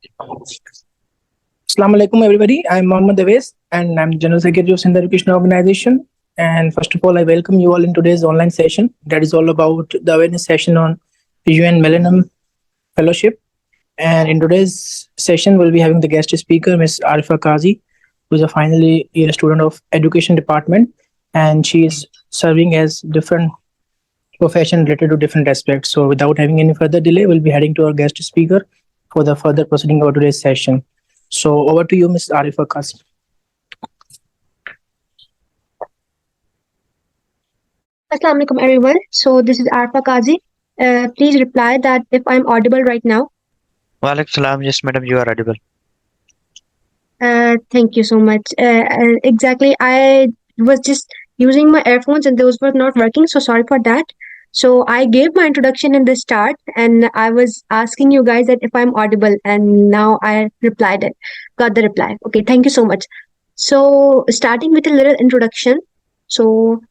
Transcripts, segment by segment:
Assalamu alaikum, everybody. I'm Mohammad Awais, and I'm General Secretary of Sindh Education Organization. And first of all, I welcome you all in today's online session that is all about the awareness session on UN Millennium Fellowship. And in today's session, we'll be having the guest speaker, Ms. Arifa Kazi, who is a final year student of Education Department, and she is serving as different profession related to different aspects. So without having any further delay, we'll be heading to our guest speaker for the further proceeding of today's session. So over to you, Ms. Arifa Kazi. Assalamu alaikum everyone. So this is Arfa Kazi. Please reply that if I'm audible right now. Walaikum salam. Yes, madam, you are audible. Thank you so much. Exactly. I was just using my earphones and those were not working. So sorry for that. So I gave my introduction in the start and I was asking you guys that if I'm audible and now I replied it. Got the reply. Okay. Thank you so much. So starting with a little introduction. So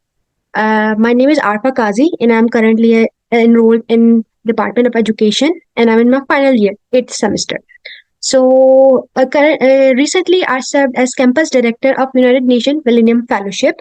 my name is Arfa Kazi and I'm currently enrolled in Department of Education and I'm in my final year, 8th semester. So recently I served as campus director of United Nations Millennium Fellowship.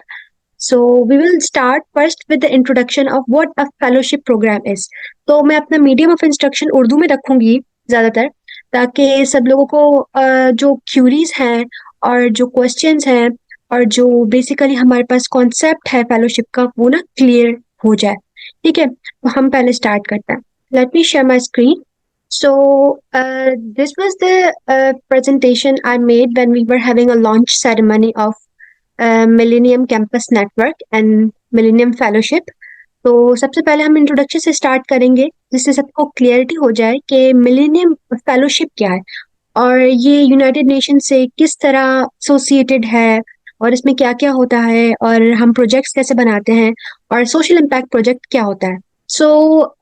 So we will start first with the introduction of what a fellowship program is. तो मैं अपना medium of instruction Urdu में रखूंगी ज़्यादातर ताकि सब लोगों को जो क्यूरीज हैं और जो क्वेश्चंस हैं और जो बेसिकली हमारे पास कॉन्सेप्ट है फेलोशिप का वो ना क्लियर हो जाए. ठीक है, तो हम पहले स्टार्ट करते हैं. Let me share my screen. So this was the presentation I made when we were having a launch ceremony of Millennium Campus Network and Millennium Fellowship. तो सबसे पहले हम इंट्रोडक्शन से स्टार्ट करेंगे जिससे सबको क्लियरिटी हो जाए कि मिलेनियम फेलोशिप क्या है और ये यूनाइटेड नेशन से किस तरह एसोसिएटेड है और इसमें क्या क्या होता है और हम प्रोजेक्ट्स कैसे बनाते हैं और सोशल इम्पैक्ट प्रोजेक्ट क्या होता है. So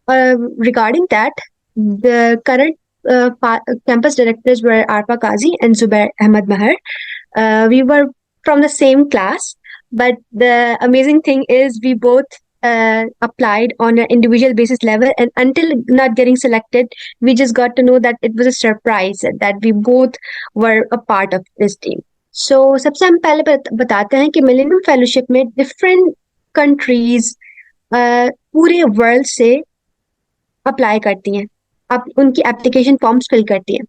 regarding that the current campus directors were Arfa Kazi and Zubair Ahmad Mahar. We were from the same class, but the amazing thing is we both applied on an individual basis level, and until not getting selected, we just got to know that it was a surprise that we both were a part of this team. So सबसे हम पहले बताते हैं कि millennium fellowship में different countries पूरे world से apply करती हैं, अब उनकी एप्लीकेशन फॉर्म्स फिल करती हैं.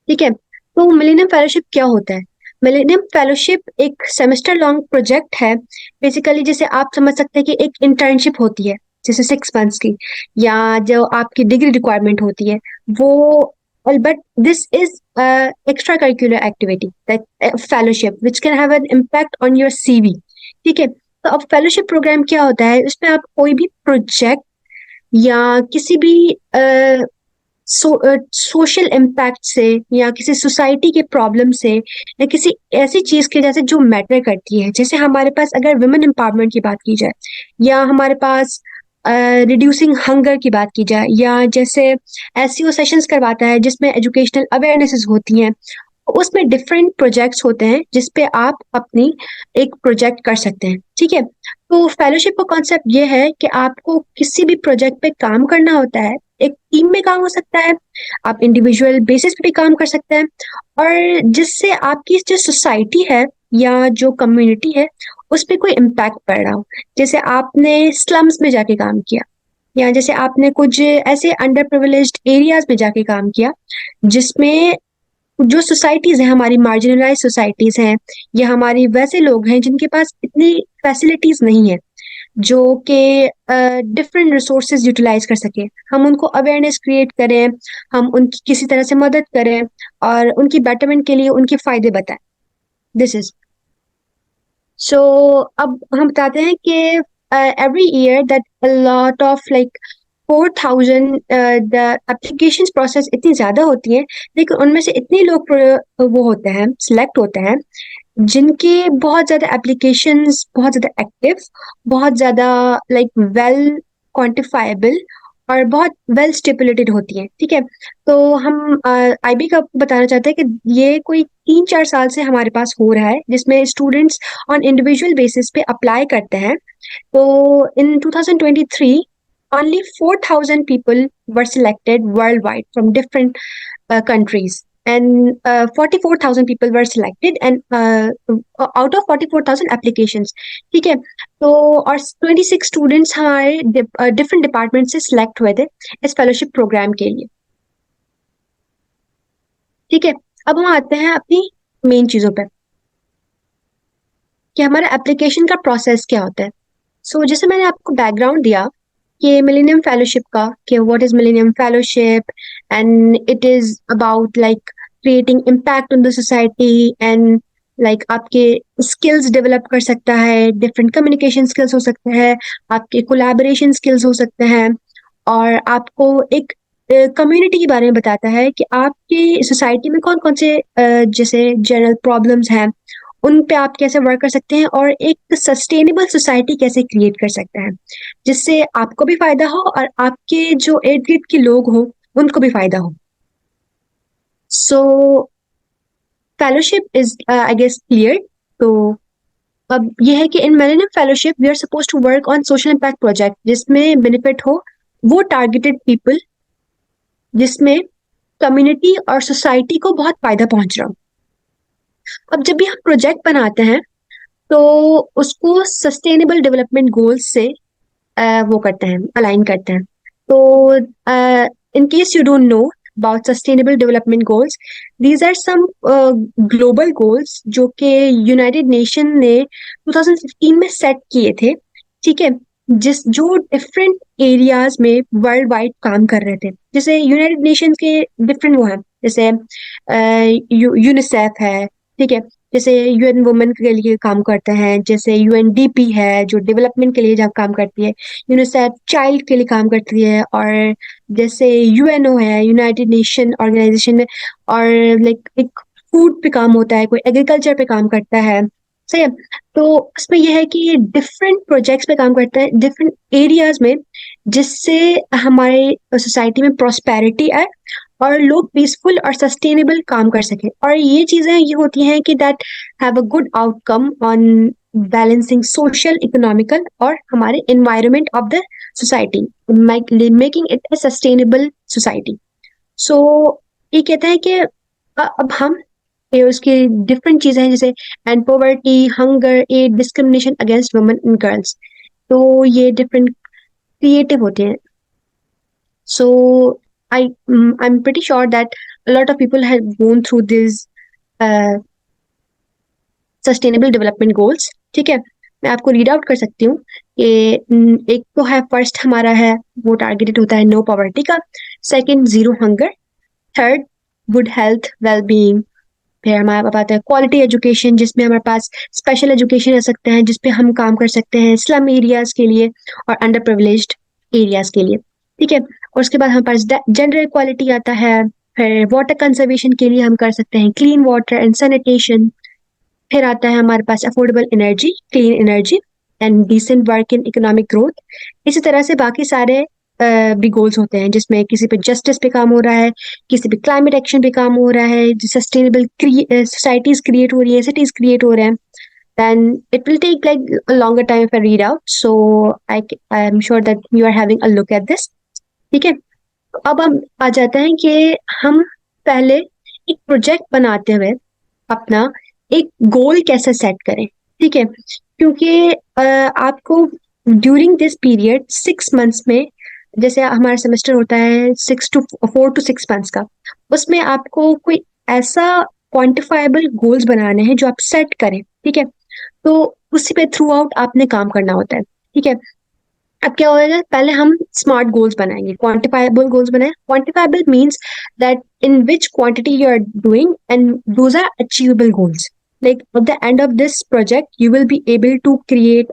ठीक है, तो मिलेनियम फेलोशिप क्या होता है? मिलेनियम फेलोशिप एक सेमेस्टर लॉन्ग प्रोजेक्ट है बेसिकली, जैसे आप समझ सकते हैं कि एक इंटर्नशिप होती है जैसे 6 months की या जो आपकी डिग्री रिक्वायरमेंट होती है वो, but this is extra curricular activity that fellowship which can have an impact on your CV. ठीक है, तो अब फेलोशिप प्रोग्राम क्या होता है, उसमें आप कोई भी प्रोजेक्ट या किसी भी सोशल इम्पैक्ट से या किसी सोसाइटी के प्रॉब्लम से या किसी ऐसी चीज की वजह से जो मैटर करती है, जैसे हमारे पास अगर वुमेन एम्पावरमेंट की बात की जाए या हमारे पास रिड्यूसिंग हंगर की बात की जाए या जैसे एसईओ सेशंस करवाता है जिसमें एजुकेशनल अवेयरनेसेस होती हैं, उसमें डिफरेंट प्रोजेक्ट्स होते हैं जिसपे आप अपनी एक प्रोजेक्ट कर सकते हैं. ठीक है, तो फेलोशिप का कॉन्सेप्ट ये है कि आपको किसी भी प्रोजेक्ट पे काम करना होता है, एक टीम में काम हो सकता है, आप इंडिविजुअल बेसिस पे भी काम कर सकते हैं और जिससे आपकी जो सोसाइटी है या जो कम्युनिटी है उस पर कोई इम्पैक्ट पड़ रहा हो. जैसे आपने स्लम्स में जाके काम किया या जैसे आपने कुछ ऐसे अंडर प्रिविलेज्ड एरियाज में जाके काम किया जिसमें जो सोसाइटीज हैं, हमारी मार्जिनलाइज सोसाइटीज हैं या हमारी वैसे लोग हैं जिनके पास इतनी फैसिलिटीज नहीं है जो कि डिफरेंट रिसोर्सेज यूटिलाइज कर सके, हम उनको अवेयरनेस क्रिएट करें, हम उनकी किसी तरह से मदद करें और उनकी बेटरमेंट के लिए उनके फायदे बताएं. This is so. अब हम बताते हैं कि every year that a lot of like 4,000 the application process इतनी ज़्यादा होती हैं, लेकिन उनमें से इतने लोग वो होते हैं, सिलेक्ट होते हैं जिनके बहुत ज़्यादा एप्लीकेशंस बहुत ज़्यादा एक्टिव, बहुत ज़्यादा लाइक वेल क्वांटिफाइबल और बहुत वेल स्टिपुलेटेड होती हैं. ठीक है, तो हम आईबी का बताना चाहते हैं कि ये कोई 3-4 साल से हमारे पास हो रहा है जिसमें स्टूडेंट्स ऑन इंडिविजुअल बेसिस पे अप्लाई करते हैं. तो इन 2023 only 4,000 people were selected worldwide from different countries, and 44,000 people were selected, and out of 44,000 applications, ठीक है। तो और 26 स्टूडेंट्स हमारे डिफरेंट डिपार्टमेंट से सिलेक्ट हुए थे इस फेलोशिप प्रोग्राम के लिए, ठीक है। अब हम आते हैं अपनी मेन चीजों पर कि हमारा एप्लीकेशन का प्रोसेस क्या होता है। सो जैसे मैंने आपको बैकग्राउंड दिया कि मिलेनियम फेलोशिप का, कि what is millennium fellowship, and it is about like creating impact on the society, and like आपके स्किल्स डेवलप कर सकता है, डिफरेंट कम्युनिकेशन स्किल्स हो सकते हैं, आपके कोलैबोरेशन स्किल्स हो सकते हैं, और आपको एक कम्युनिटी के बारे में बताता है कि आपकी सोसाइटी में कौन कौन से जैसे जनरल प्रॉब्लम्स हैं, उन पे आप कैसे वर्क कर सकते हैं, और एक सस्टेनेबल सोसाइटी कैसे क्रिएट कर सकते हैं जिससे आपको भी फायदा हो और आपके जो इर्द गिर्द के लोग हो उनको भी फायदा हो। So fellowship is I guess clear. तो अब यह है कि in millennium fellowship we are suppose to work on social impact project जिसमें बेनिफिट हो वो टारगेटेड पीपल, जिसमें कम्युनिटी और सोसाइटी को बहुत फायदा पहुंच रहा हो। अब जब भी हम प्रोजेक्ट बनाते हैं तो उसको सस्टेनेबल डेवलपमेंट गोल्स से वो करते हैं, अलाइन करते हैं। तो in case you don't know about sustainable development goals, these are some global goals जो कि यूनाइटेड नेशन ने 2015 में सेट किए थे, ठीक है, जो डिफरेंट एरियाज में वर्ल्ड वाइड काम कर रहे थे। जैसे यूनाइटेड नेशंस के डिफरेंट वो हैं, जैसे यूनिसेफ है, ठीक है, जैसे यूएन वुमेन के लिए काम करते हैं, जैसे यूएनडीपी है जो डेवलपमेंट के लिए जब काम करती है, यूनिसेफ चाइल्ड के लिए काम करती है, और जैसे यूएनओ है यूनाइटेड नेशन ऑर्गेनाइजेशन में, और लाइक एक फूड पे काम होता है, कोई एग्रीकल्चर पे काम करता है, सही है। तो उसमें यह है कि ये डिफरेंट प्रोजेक्ट्स पे काम करता है डिफरेंट एरियाज में, जिससे हमारे सोसाइटी में प्रॉस्पेरिटी आए और लोग पीसफुल और सस्टेनेबल काम कर सके। और ये चीजें ये होती हैं कि that have a good outcome on balancing social economical और हमारे environment of the society, making it a sustainable society. So ये कहता है कि अब हम ये उसकी डिफरेंट चीजें हैं, जैसे end poverty, hunger, aid, discrimination against women and girls. तो ये डिफरेंट क्रिएटिव होते हैं। So I'm pretty sure that a lot of people have gone through these uh, sustainable development goals, ठीक है। मैं आपको रीड आउट कर सकती हूँ कि एक तो है, फर्स्ट हमारा है वो टारगेटेड होता है नो पॉवर्टी का, second zero hunger, third good health well being, फिर हमारे पास आता है क्वालिटी एजुकेशन जिसमें हमारे पास स्पेशल एजुकेशन रह सकते हैं जिसपे हम काम कर सकते हैं स्लम एरियाज के लिए और अंडर प्रिविलेज्ड एरियाज के लिए, ठीक है। और उसके बाद हमारे पास जेंडर इक्वालिटी आता है, फिर वाटर कंजर्वेशन के लिए हम कर सकते हैं क्लीन वाटर एंड सैनिटेशन, फिर आता है हमारे पास affordable energy, clean energy, and decent work in economic growth. इसी तरह से बाकी सारे भी गोल्स होते हैं जिसमें किसी पे जस्टिस पे काम हो रहा है, किसी पे क्लाइमेट एक्शन पे काम हो रहा है, सस्टेनेबल सोसाइटीज क्रिएट हो रही है, सिटीज क्रिएट हो रहे हैं। then it will take like a longer time if I read out, so I am sure that you are having a look at this, ठीक है। तो अब हम आ जाते हैं कि हम पहले एक प्रोजेक्ट बनाते हुए अपना एक गोल कैसे सेट करें, ठीक है, क्योंकि आपको ड्यूरिंग दिस पीरियड 6 मंथ्स में, जैसे हमारा सेमेस्टर होता है 4 to 6 मंथ्स का, उसमें आपको कोई ऐसा क्वांटिफाइबल गोल्स बनाने हैं जो आप सेट करें, ठीक है। तो उसी पे थ्रू आउट आपने काम करना होता है, ठीक है। अब क्या होगा, पहले हम स्मार्ट गोल्स बनाएंगे, क्वांटिफाइबल गोल्स बनाए। Quantifiable means that in which quantity you are doing and those are achievable goals, like at the end of this project you will be able to create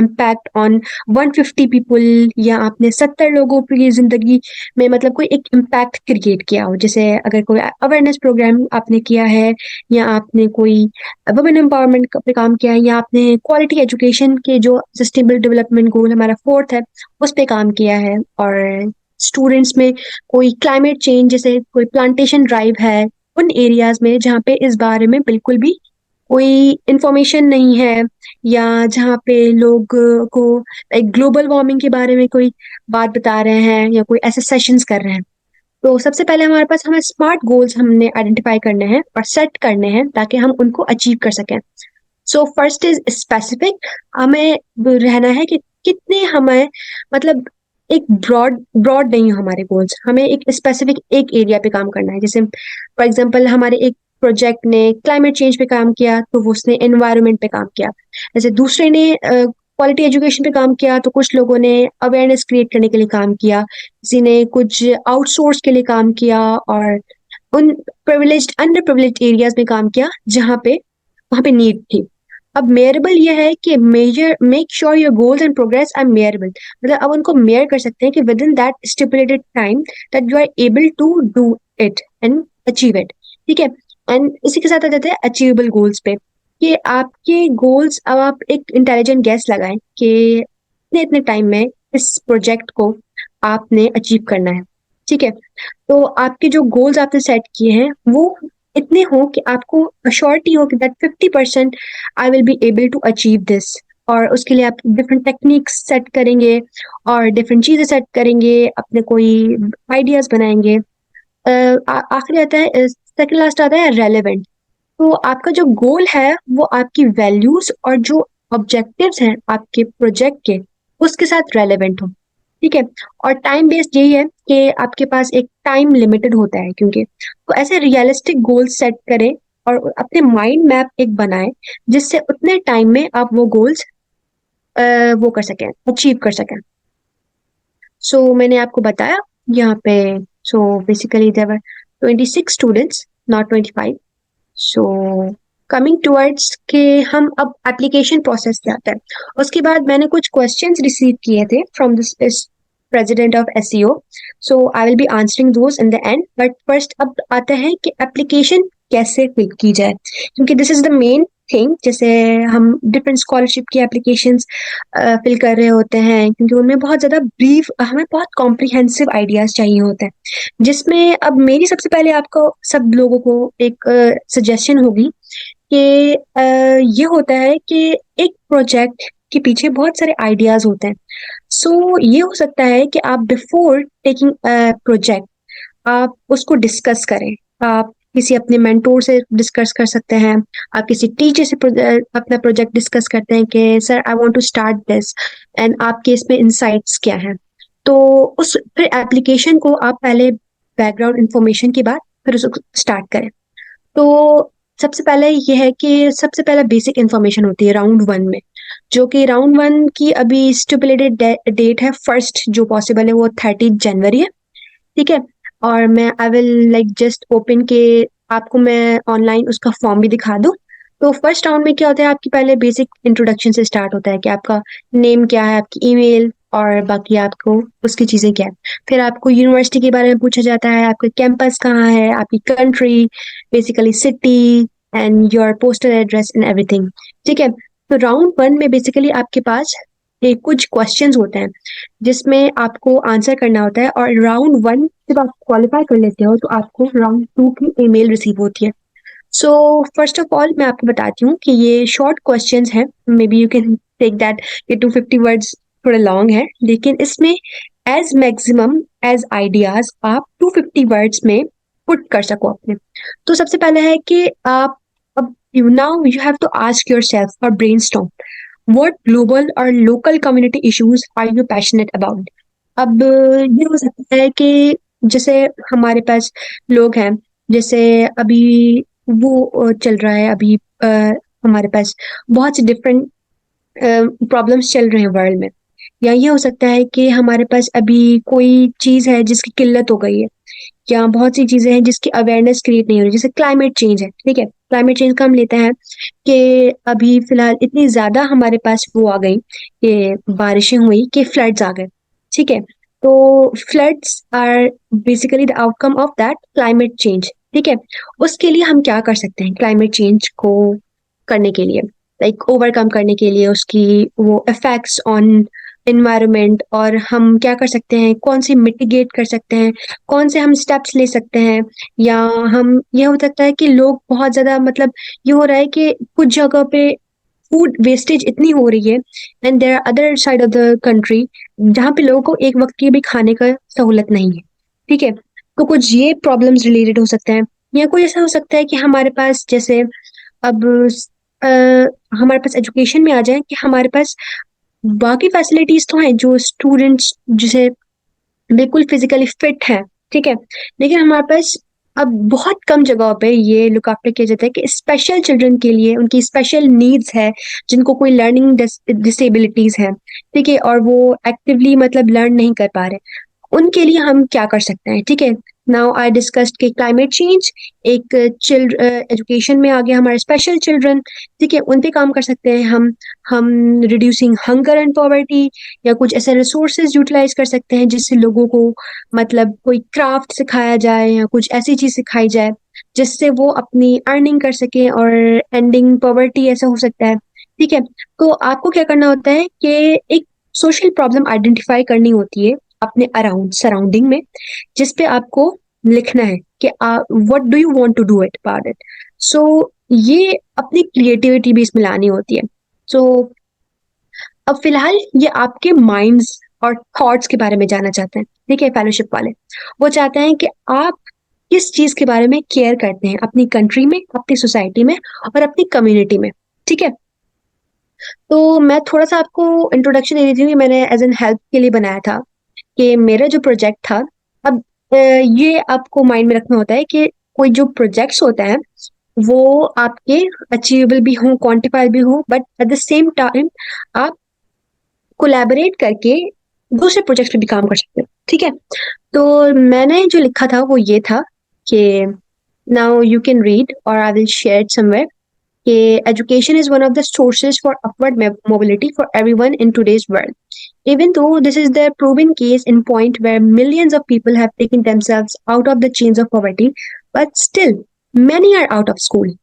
impact on 150 people, या आपने 70 लोगों की जिंदगी में मतलब कोई एक इम्पैक्ट क्रिएट किया हो, जैसे अगर कोई अवेयरनेस प्रोग्राम आपने किया है, या आपने कोई वुमेन एम्पावरमेंट पे काम किया है, या आपने क्वालिटी एजुकेशन के जो सस्टेनेबल डेवलपमेंट गोल हमारा 4th है उस पे काम किया है, और स्टूडेंट्स में कोई क्लाइमेट चेंज जैसे कोई प्लांटेशन ड्राइव है उन एरियाज में जहाँ पे इस बारे में बिल्कुल भी कोई इंफॉर्मेशन नहीं है, या जहाँ पे लोग को एक ग्लोबल वार्मिंग के बारे में कोई बात बता रहे हैं या कोई ऐसे सेशंस कर रहे हैं, तो सबसे पहले हमारे पास हमें स्मार्ट गोल्स हमने आइडेंटिफाई करने हैं और सेट करने हैं ताकि हम उनको अचीव कर सकें। So first is specific. हमें रहना है कि कितने हमें, मतलब एक ब्रॉड ब्रॉड नहीं हो हमारे गोल्स, हमें एक स्पेसिफिक एक एरिया पे काम करना है। जैसे फॉर एग्जांपल हमारे एक प्रोजेक्ट ने क्लाइमेट चेंज पे काम किया तो वो उसने एनवायरनमेंट पे काम किया, जैसे दूसरे ने क्वालिटी एजुकेशन पे काम किया तो कुछ लोगों ने अवेयरनेस क्रिएट करने के लिए काम किया, किसी ने कुछ आउटसोर्स के लिए काम किया, और उन प्रिविलेज्ड अंडर प्रिविलेज्ड एरियाज में काम किया जहाँ पे वहाँ पे नीड थी। अब मेयरेबल ये है कि measure make sure your goals and progress are measurable, मतलब अब उनको मेयर कर सकते हैं कि within that stipulated time that you are able to do it and achieve it. ठीक है, एंड इसी के साथ आ जाते हैं अचीवेबल गोल्स पे, कि आपके गोल्स, अब आप एक इंटेलिजेंट गैस लगाएं कि इतने इतने टाइम में इस प्रोजेक्ट को आपने अचीव करना है। ठीक है, तो आपके जो गोल्स आपने सेट किए हैं वो इतने हो कि आपको अश्योरिटी हो कि that 50% I will be able to achieve this, और उसके लिए आप डिफरेंट टेक्निक्स सेट करेंगे और डिफरेंट चीजें सेट करेंगे, अपने कोई आइडियाज बनाएंगे। आखिरी आता है, सेकंड लास्ट आता है रेलेवेंट। तो आपका जो गोल है वो आपकी वैल्यूज और जो ऑब्जेक्टिव्स हैं आपके प्रोजेक्ट के उसके साथ रेलेवेंट हो। ठीक है, और टाइम बेस्ड यही है कि आपके पास एक टाइम लिमिटेड होता है, क्योंकि तो ऐसे रियलिस्टिक गोल्स सेट करें और अपने माइंड मैप एक बनाएं जिससे उतने टाइम में आप वो गोल्स वो कर सकें, अचीव कर सकें। सो मैंने आपको बताया यहाँ पे, so basically there were 26 students, not 25। So coming towards के हम अब एप्लीकेशन प्रोसेस पे आते हैं। उसके बाद मैंने कुछ क्वेश्चंस रिसीव किए थे from this president of SEO, so I will be answering those in the end, but first अब आता है कि एप्लीकेशन कैसे फिल की जाए, क्योंकि this is the main thing. जैसे हम डिफरेंट स्कॉलरशिप की एप्लीकेशंस फिल कर रहे होते हैं, क्योंकि उनमें बहुत ज़्यादा ब्रीफ, हमें बहुत कॉम्प्रिहेंसिव आइडियाज चाहिए होते हैं, जिसमें अब मेरी सबसे पहले आपको सब लोगों को एक सजेशन होगी कि ये होता है कि एक प्रोजेक्ट के पीछे बहुत सारे आइडियाज होते हैं। सो ये हो सकता है कि आप बिफोर टेकिंग प्रोजेक्ट आप उसको डिस्कस करें। आप किसी अपने मेंटोर से डिस्कस कर सकते हैं, आप किसी टीचर से अपना प्रोजेक्ट डिस्कस करते हैं कि sir I want to start this, and आपके इसमें इंसाइट्स क्या हैं। तो उस फिर एप्लीकेशन को आप पहले बैकग्राउंड इंफॉर्मेशन के बाद फिर उसको स्टार्ट करें। तो सबसे पहले ये है कि सबसे पहले बेसिक इंफॉर्मेशन होती है राउंड वन में, जो कि राउंड वन की अभी स्टिपुलेटेड डेट है फर्स्ट, जो पॉसिबल है वो 30 जनवरी है। ठीक है, और मैं I will like just open के आपको मैं ऑनलाइन उसका फॉर्म भी दिखा दूँ। तो फर्स्ट राउंड में क्या होता है, आपकी पहले बेसिक इंट्रोडक्शन से स्टार्ट होता है कि आपका नेम क्या है, आपकी ईमेल, और बाकी आपको उसकी चीज़ें क्या है। फिर आपको यूनिवर्सिटी के बारे में पूछा जाता है, आपका कैंपस कहाँ है, आपकी country, basically city and your postal address and everything. ठीक है, तो राउंड वन में बेसिकली आपके पास कुछ क्वेश्चंस होते हैं जिसमें आपको आंसर करना होता है, और राउंड वन जब आप क्वालिफाई कर लेते हो तो आपको राउंड टू की ईमेल रिसीव होती है। सो फर्स्ट ऑफ ऑल मैं आपको बताती हूँ कि ये शॉर्ट क्वेश्चंस हैं, maybe you can take that, ये 250 वर्ड्स थोड़ा लॉन्ग है, लेकिन इसमें एज मैक्सिमम एज आइडियाज आप 250 वर्ड्स में पुट कर सको अपने। तो सबसे पहले है कि आप अब now you have to ask yourself और brainstorm what global or local community issues are you passionate about। अब ये हो सकता है कि जैसे हमारे पास लोग हैं, जैसे अभी वो चल रहा है अभी हमारे पास बहुत से डिफरेंट प्रॉब्लम्स चल रहे हैं वर्ल्ड में, या ये हो सकता है कि हमारे पास अभी कोई चीज़ है जिसकी किल्लत हो गई है, या बहुत सी चीजें हैं जिसकी अवेयरनेस क्रिएट नहीं हो रही, जैसे क्लाइमेट चेंज है। ठीक है, क्लाइमेट चेंज का हम लेते हैं कि अभी फिलहाल इतनी ज्यादा हमारे पास वो आ गई कि बारिशें हुई कि फ्लड्स आ गए। ठीक है, तो floods are basically the outcome of that climate change. ठीक है, उसके लिए हम क्या कर सकते हैं क्लाइमेट चेंज को करने के लिए, लाइक ओवरकम करने के लिए उसकी वो इफेक्ट्स ऑन इन्वायरमेंट और हम क्या कर सकते हैं, कौन सी मिटिगेट कर सकते हैं, कौन से हम स्टेप्स ले सकते हैं। या हम ये हो सकता है कि लोग बहुत ज़्यादा मतलब ये हो रहा है कि कुछ जगह पे फूड वेस्टेज इतनी हो रही है and there are other side of the country जहाँ पे लोगों को एक वक्त की भी खाने का सहूलत नहीं है। ठीक है, तो कुछ ये प्रॉब्लम्स रिलेटेड हो सकते हैं। या कोई ऐसा हो सकता है कि हमारे पास जैसे अब अ, हमारे पास एजुकेशन में आ जाए कि हमारे पास बाकी फैसिलिटीज तो हैं जो स्टूडेंट्स जिसे बिल्कुल फिजिकली फिट है, ठीक है, लेकिन हमारे पास अब बहुत कम जगहों पे ये लुक आफ्टर किया जाता है कि स्पेशल चिल्ड्रन के लिए उनकी स्पेशल नीड्स है, जिनको कोई लर्निंग डिसेबिलिटीज है, ठीक है, और वो एक्टिवली मतलब लर्न नहीं कर पा रहे, उनके लिए हम क्या कर सकते हैं। ठीक है, नाउ आई डिस्कस्ड कि क्लाइमेट चेंज एक एजुकेशन में आ गया हमारे स्पेशल चिल्ड्रन, ठीक है, उन पे काम कर सकते हैं हम रिड्यूसिंग हंगर एंड पॉवर्टी, या कुछ ऐसे रिसोर्सेज यूटिलाइज कर सकते हैं जिससे लोगों को मतलब कोई क्राफ्ट सिखाया जाए या कुछ ऐसी चीज सिखाई जाए जिससे वो अपनी अर्निंग कर सके और एंडिंग पॉवर्टी ऐसा हो सकता है। ठीक है, तो आपको क्या करना होता है कि एक सोशल प्रॉब्लम आइडेंटिफाई करनी होती है अपने अराउंड सराउंडिंग में, जिस पे आपको लिखना है कि what do you want to do it about it. So ये अपनी क्रिएटिविटी भी इसमें लानी होती है। सो अब फिलहाल ये आपके माइंड्स और थॉट्स के बारे में जानना चाहते हैं। ठीक है, फेलोशिप वाले वो चाहते हैं कि आप किस चीज के बारे में केयर करते हैं अपनी कंट्री में, अपनी सोसाइटी में और अपनी कम्युनिटी में। ठीक है, तो मैं थोड़ा सा आपको इंट्रोडक्शन दे देती हूँ कि मैंने एज एन हेल्प के लिए बनाया था कि मेरा जो प्रोजेक्ट था। अब ये आपको माइंड में रखना होता है कि कोई जो प्रोजेक्ट्स होते हैं वो आपके अचीवेबल भी हों, क्वांटिफाइबल भी हों, but at the same time आप कोलैबोरेट करके दूसरे प्रोजेक्ट पे भी काम कर सकते हो। ठीक है, तो मैंने जो लिखा था वो ये था कि नाउ यू कैन रीड और I will share it somewhere कि education is one of the sources for upward mobility for everyone in today's world. Even though this is the proven case in point where millions of people have taken themselves out of the chains of poverty, but still many are out of school.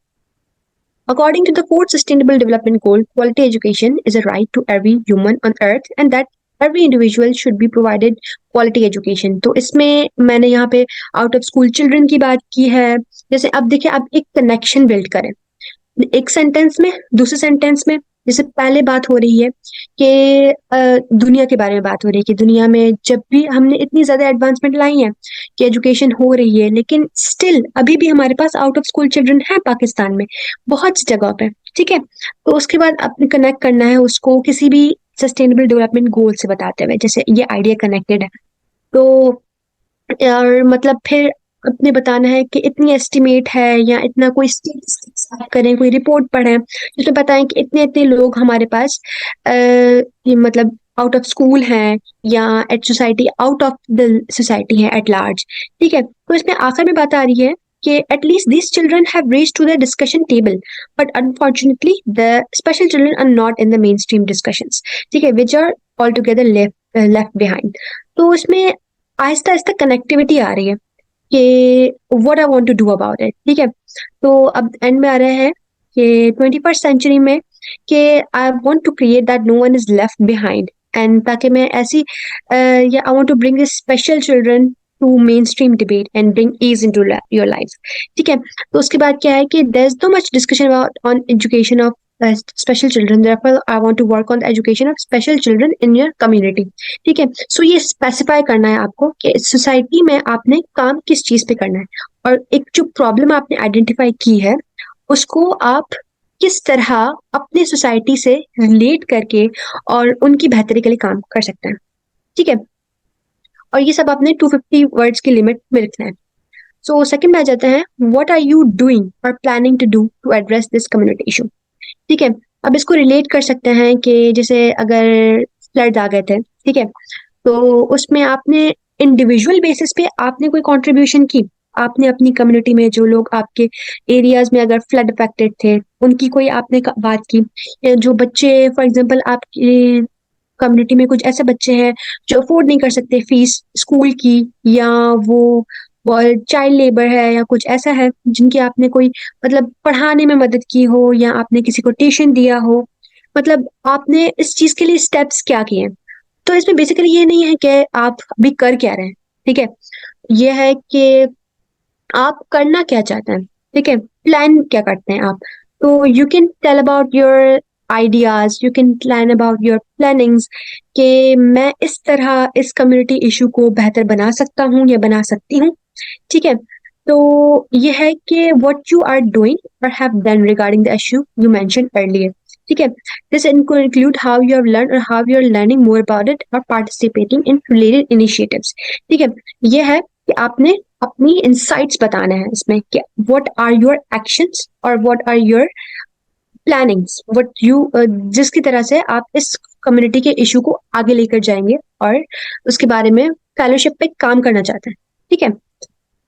According to the fourth Sustainable Development Goal, quality education is a right to every human on earth, and that every individual should be provided quality education. तो इसमें मैंने यहाँ पे out of school children की बात की है। जैसे अब देखिए, आप एक कनेक्शन बिल्ड करें एक सेंटेंस में, दूसरे सेंटेंस में। जैसे पहले बात हो रही है कि दुनिया के बारे में बात हो रही है कि दुनिया में जब भी हमने इतनी ज्यादा एडवांसमेंट लाई है कि एजुकेशन हो रही है, लेकिन स्टिल अभी भी हमारे pass out of school children है पाकिस्तान में बहुत सी जगह पे। ठीक है, तो उसके बाद आपने कनेक्ट करना है उसको किसी भी सस्टेनेबल डेवलपमेंट गोल से बताते हुए, जैसे ये आइडिया कनेक्टेड है तो और मतलब फिर अपने बताना है कि इतनी एस्टिमेट है या इतना कोई स्टेटिस्टिक्स आप करें, कोई रिपोर्ट पढ़ें जिसमें बताएं कि इतने इतने लोग हमारे पास ये मतलब आउट ऑफ स्कूल हैं या eight society out of the society है एट लार्ज। ठीक है, तो इसमें आखिर में बात आ रही है कि at least these children have reached to the discussion table, but unfortunately the special children are not in the mainstream discussions, ठीक है, which are altogether left behind। तो इसमें आहिस्ता आहिस्ता कनेक्टिविटी आ रही है कि what I want to do about it. ठीक है, तो अब एंड में आ रहे हैं कि 21st सेंचुरी में कि I want to create that no one is left behind, and ताकि मैं ऐसी या I want to bring this special children to mainstream debate and bring ease into your life. ठीक है, तो उसके बाद क्या है कि there is so much discussion about on education of special children, therefore I want to work on the education of special children in your community। ठीक है, सो ये स्पेसिफाई करना है आपको कि सोसाइटी में आपने काम किस चीज पे करना है, और एक जो प्रॉब्लम आपने आइडेंटिफाई की है उसको आप किस तरह अपने सोसाइटी से रिलेट करके और उनकी बेहतरी के लिए काम कर सकते हैं। ठीक है, और ये सब आपने 250 वर्ड्स की लिमिट में लिखना है। सो सेकंड में आ जाते हैं, व्हाट आर यू डूइंग और planning to do to address this community issue. ठीक है, अब इसको रिलेट कर सकते हैं कि जैसे अगर फ्लड आ गए थे, ठीक है, तो उसमें आपने इंडिविजुअल बेसिस पे आपने कोई कंट्रीब्यूशन की, आपने अपनी कम्युनिटी में जो लोग आपके एरियाज में अगर फ्लड अफेक्टेड थे उनकी कोई आपने बात की, या जो बच्चे फॉर एग्जांपल आपकी कम्युनिटी में कुछ ऐसे बच्चे हैं जो अफोर्ड नहीं कर सकते फीस स्कूल की, या वो चाइल्ड लेबर है या कुछ ऐसा है जिनकी आपने कोई मतलब पढ़ाने में मदद की हो, या आपने किसी को ट्यूशन दिया हो, मतलब आपने इस चीज के लिए स्टेप्स क्या किए। तो इसमें बेसिकली ये नहीं है कि आप अभी कर क्या रहे हैं, ठीक है, ये है कि आप करना क्या चाहते हैं, ठीक है, प्लान क्या करते हैं आप। तो you can tell about your ideas, you can plan about your plannings कि मैं इस तरह इस कम्युनिटी इशू को बेहतर बना सकता हूँ या बना सकती हूँ, ठीक है। तो ये है कि व्हाट यू आर डूइंग और have done regarding the issue you mention earlier, ठीक है। This include how you have learn और how you are learning more about it और पार्टिसिपेटिंग इन रिलेटेड इनिशिएटिव्स, ठीक है। ये है कि आपने अपनी इंसाइट्स बताना है इसमें कि व्हाट आर योर एक्शंस और what are your plannings, what you जिसकी तरह से आप इस कम्युनिटी के इशू को आगे लेकर जाएंगे और उसके बारे में फेलोशिप पे काम करना चाहते हैं, ठीक है।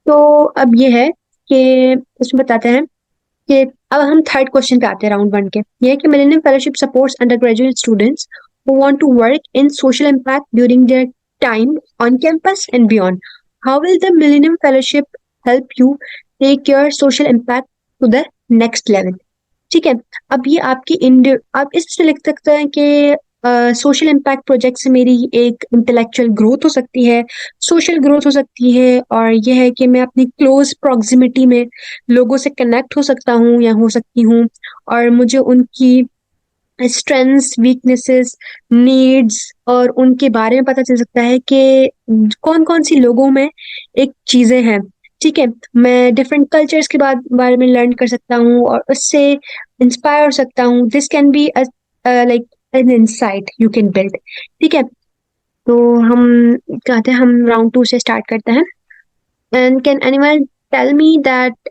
तो अब ये है कि इसमें बताते हैं कि अब हम थर्ड क्वेश्चन पे आते हैं राउंड वन के। ये है कि millennium fellowship supports undergraduate students who want to work in social impact during their time on campus and beyond. How will the millennium fellowship help you take your social impact to the next level, ठीक है। अब ये आपकी आप इससे लिख सकते हैं कि सोशल इम्पैक्ट प्रोजेक्ट से मेरी एक इंटेलेक्चुअल ग्रोथ हो सकती है, सोशल ग्रोथ हो सकती है, और यह है कि मैं अपनी क्लोज प्रॉक्सिमिटी में लोगों से कनेक्ट हो सकता हूँ या हो सकती हूँ, और मुझे उनकी स्ट्रेंथ्स, वीकनेसेस, नीड्स और उनके बारे में पता चल सकता है कि कौन कौन सी लोगों में एक चीजें हैं, ठीक है। मैं डिफरेंट कल्चर्स के बारे में लर्न कर सकता हूँ और उससे इंस्पायर हो सकता हूँ। This can be like an insight you can build, ठीक है। तो हम कहते हैं हम राउंड टू से स्टार्ट करते हैं। And can anyone tell me that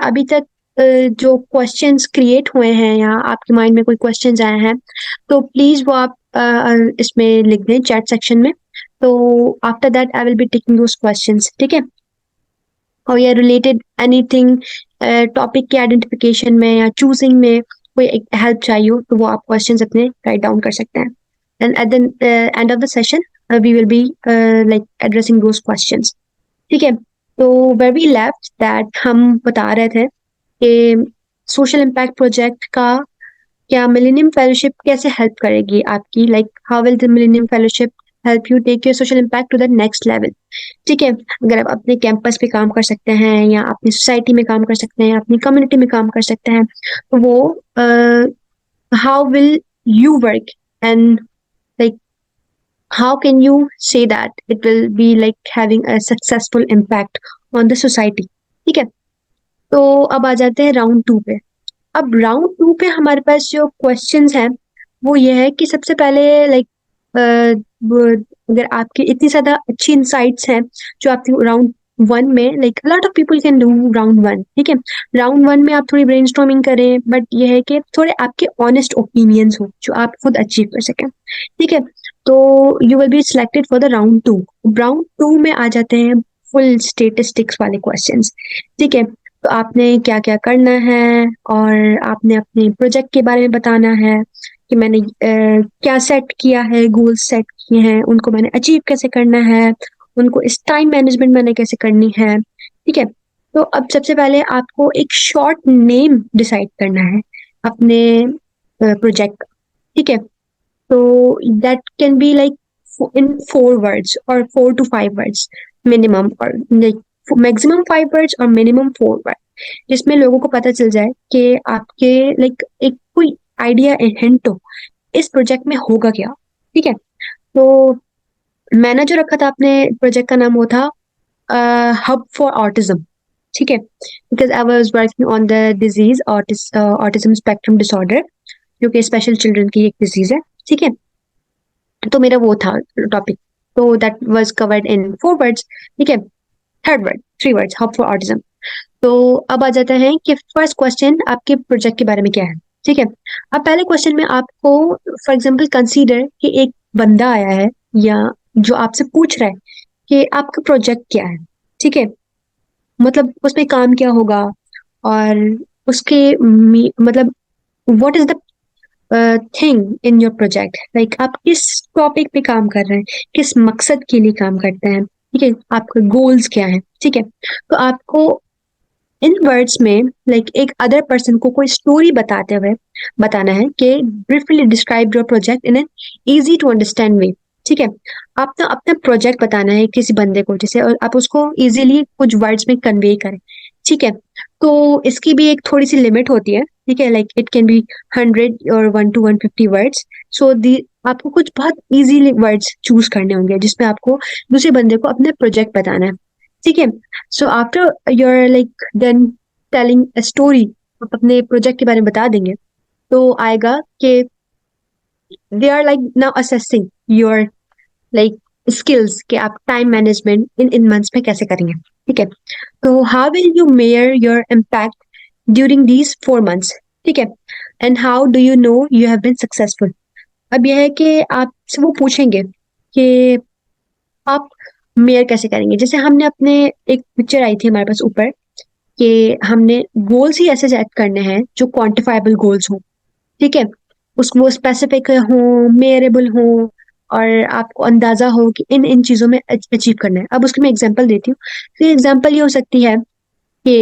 अभी तक जो क्वेश्चंस क्रिएट हुए हैं या आपके माइंड में कोई क्वेश्चंस आए हैं तो प्लीज वो आप इसमें लिख दें चैट सेक्शन में। तो after that I will be taking those questions, ठीक है। और या रिलेटेड एनीथिंग टॉपिक के आइडेंटिफिकेशन में या चूजिंग में कोई हेल्प चाहिए हो तो वो आप क्वेश्चंस अपने राइट डाउन कर सकते हैं। And at the end of the session we will be like addressing those questions, ठीक है। तो वेयर वी लेफ्ट दैट हम बता रहे थे कि सोशल इम्पैक्ट प्रोजेक्ट का क्या मिलेनियम फेलोशिप कैसे हेल्प करेगी आपकी, like how will the millennium fellowship help you take your social impact to the next level, ठीक है। अगर आप अपने कैंपस पे काम कर सकते हैं या अपनी सोसाइटी में काम कर सकते हैं, अपनी कम्युनिटी में काम कर सकते हैं, तो वो how will you work and like how can you say that it will be like having a successful impact on the society, ठीक है। तो अब आ जाते हैं राउंड टू पे। अब राउंड टू पे हमारे पास जो क्वेश्चंस हैं वो ये है कि सबसे पहले लाइक अगर आपकी इतनी ज्यादा अच्छी इंसाइट्स हैं जो आपकी राउंड वन में, like lot of people can do round one, ठीक है। राउंड वन में आप थोड़ी ब्रेनस्टॉर्मिंग करें, बट ये है कि थोड़े आपके ऑनेस्ट ओपिनियंस हो जो आप खुद अचीव कर सकें, ठीक है। तो you will be selected for the round to. Round to में आ जाते हैं फुल स्टेटिस्टिक्स वाले क्वेश्चंस, ठीक है। तो आपने क्या क्या करना है और आपने अपने प्रोजेक्ट के बारे में बताना है कि मैंने क्या सेट किया है, गोल सेट किए हैं, उनको मैंने अचीव कैसे करना है, उनको इस टाइम मैनेजमेंट मैंने कैसे करनी है, ठीक है। तो अब सबसे पहले आपको एक शॉर्ट नेम डिसाइड करना है अपने प्रोजेक्ट का, ठीक है। तो that can be like in 4 words और 4 to 5 words मिनिमम, और लाइक मैक्सिमम 5 words और मिनिमम 4 words, जिसमें लोगों को पता चल जाए कि आपके लाइक एक कोई आइडिया हिंट हो इस प्रोजेक्ट में होगा क्या, ठीक है। तो मैंने जो रखा था अपने प्रोजेक्ट का नाम वो था हब फॉर ऑटिज्म, ठीक है, because I was working on the disease autism spectrum disorder, जो कि स्पेशल चिल्ड्रन की एक डिजीज है, ठीक है। तो मेरा वो था टॉपिक, तो that was covered in 4 words, ठीक है। Third word 3 words hub for autism. तो अब आ जाता है कि फर्स्ट क्वेश्चन आपके प्रोजेक्ट के बारे में क्या है, ठीक है। अब पहले क्वेश्चन में आपको फॉर एग्जांपल कंसीडर कि एक बंदा आया है या जो आपसे पूछ रहा है कि आपका प्रोजेक्ट क्या है, ठीक है, मतलब उसमें काम क्या होगा और उसके मतलब what is the thing in your project, like आप किस टॉपिक पे काम कर रहे हैं, किस मकसद के लिए काम करते हैं, ठीक है, आपके गोल्स क्या है, ठीक है। तो आपको इन वर्ड्स में लाइक एक अदर पर्सन को कोई स्टोरी बताते हुए बताना है कि briefly describe your project in an easy to understand way, ठीक है। आप ना अपना प्रोजेक्ट बताना है किसी बंदे को, जैसे और आप उसको इजीली कुछ वर्ड्स में कन्वे करें, ठीक है। तो इसकी भी एक थोड़ी सी लिमिट होती है, ठीक है, लाइक इट कैन बी 100 और 1 to 150 वर्ड्स। सो दी आपको कुछ बहुत इजीली वर्ड्स चूज करने होंगे जिसमें आपको दूसरे बंदे को अपना प्रोजेक्ट बताना है, ठीक है। So after your like then telling a story, आप अपने प्रोजेक्ट के बारे में बता देंगे, तो आएगा कि they are like now assessing your like skills कि आप time management in in months में कैसे करेंगे, ठीक है। तो how will you measure your impact during these 4 months, ठीक है, and how do you know you have been successful. अब यह है कि आपसे वो पूछेंगे कि आप मेयर कैसे करेंगे। जैसे हमने अपने एक पिक्चर आई थी हमारे पास ऊपर कि हमने गोल्स ही ऐसे सेट करने हैं जो क्वांटिफाइबल गोल्स हों, ठीक है, उसको वो स्पेसिफिक हो, मेयरेबल हो, और आपको अंदाजा हो कि इन इन चीजों में अचीव करना है। अब उसकी मैं एग्जांपल देती हूँ। तो एग्जांपल ये हो सकती है कि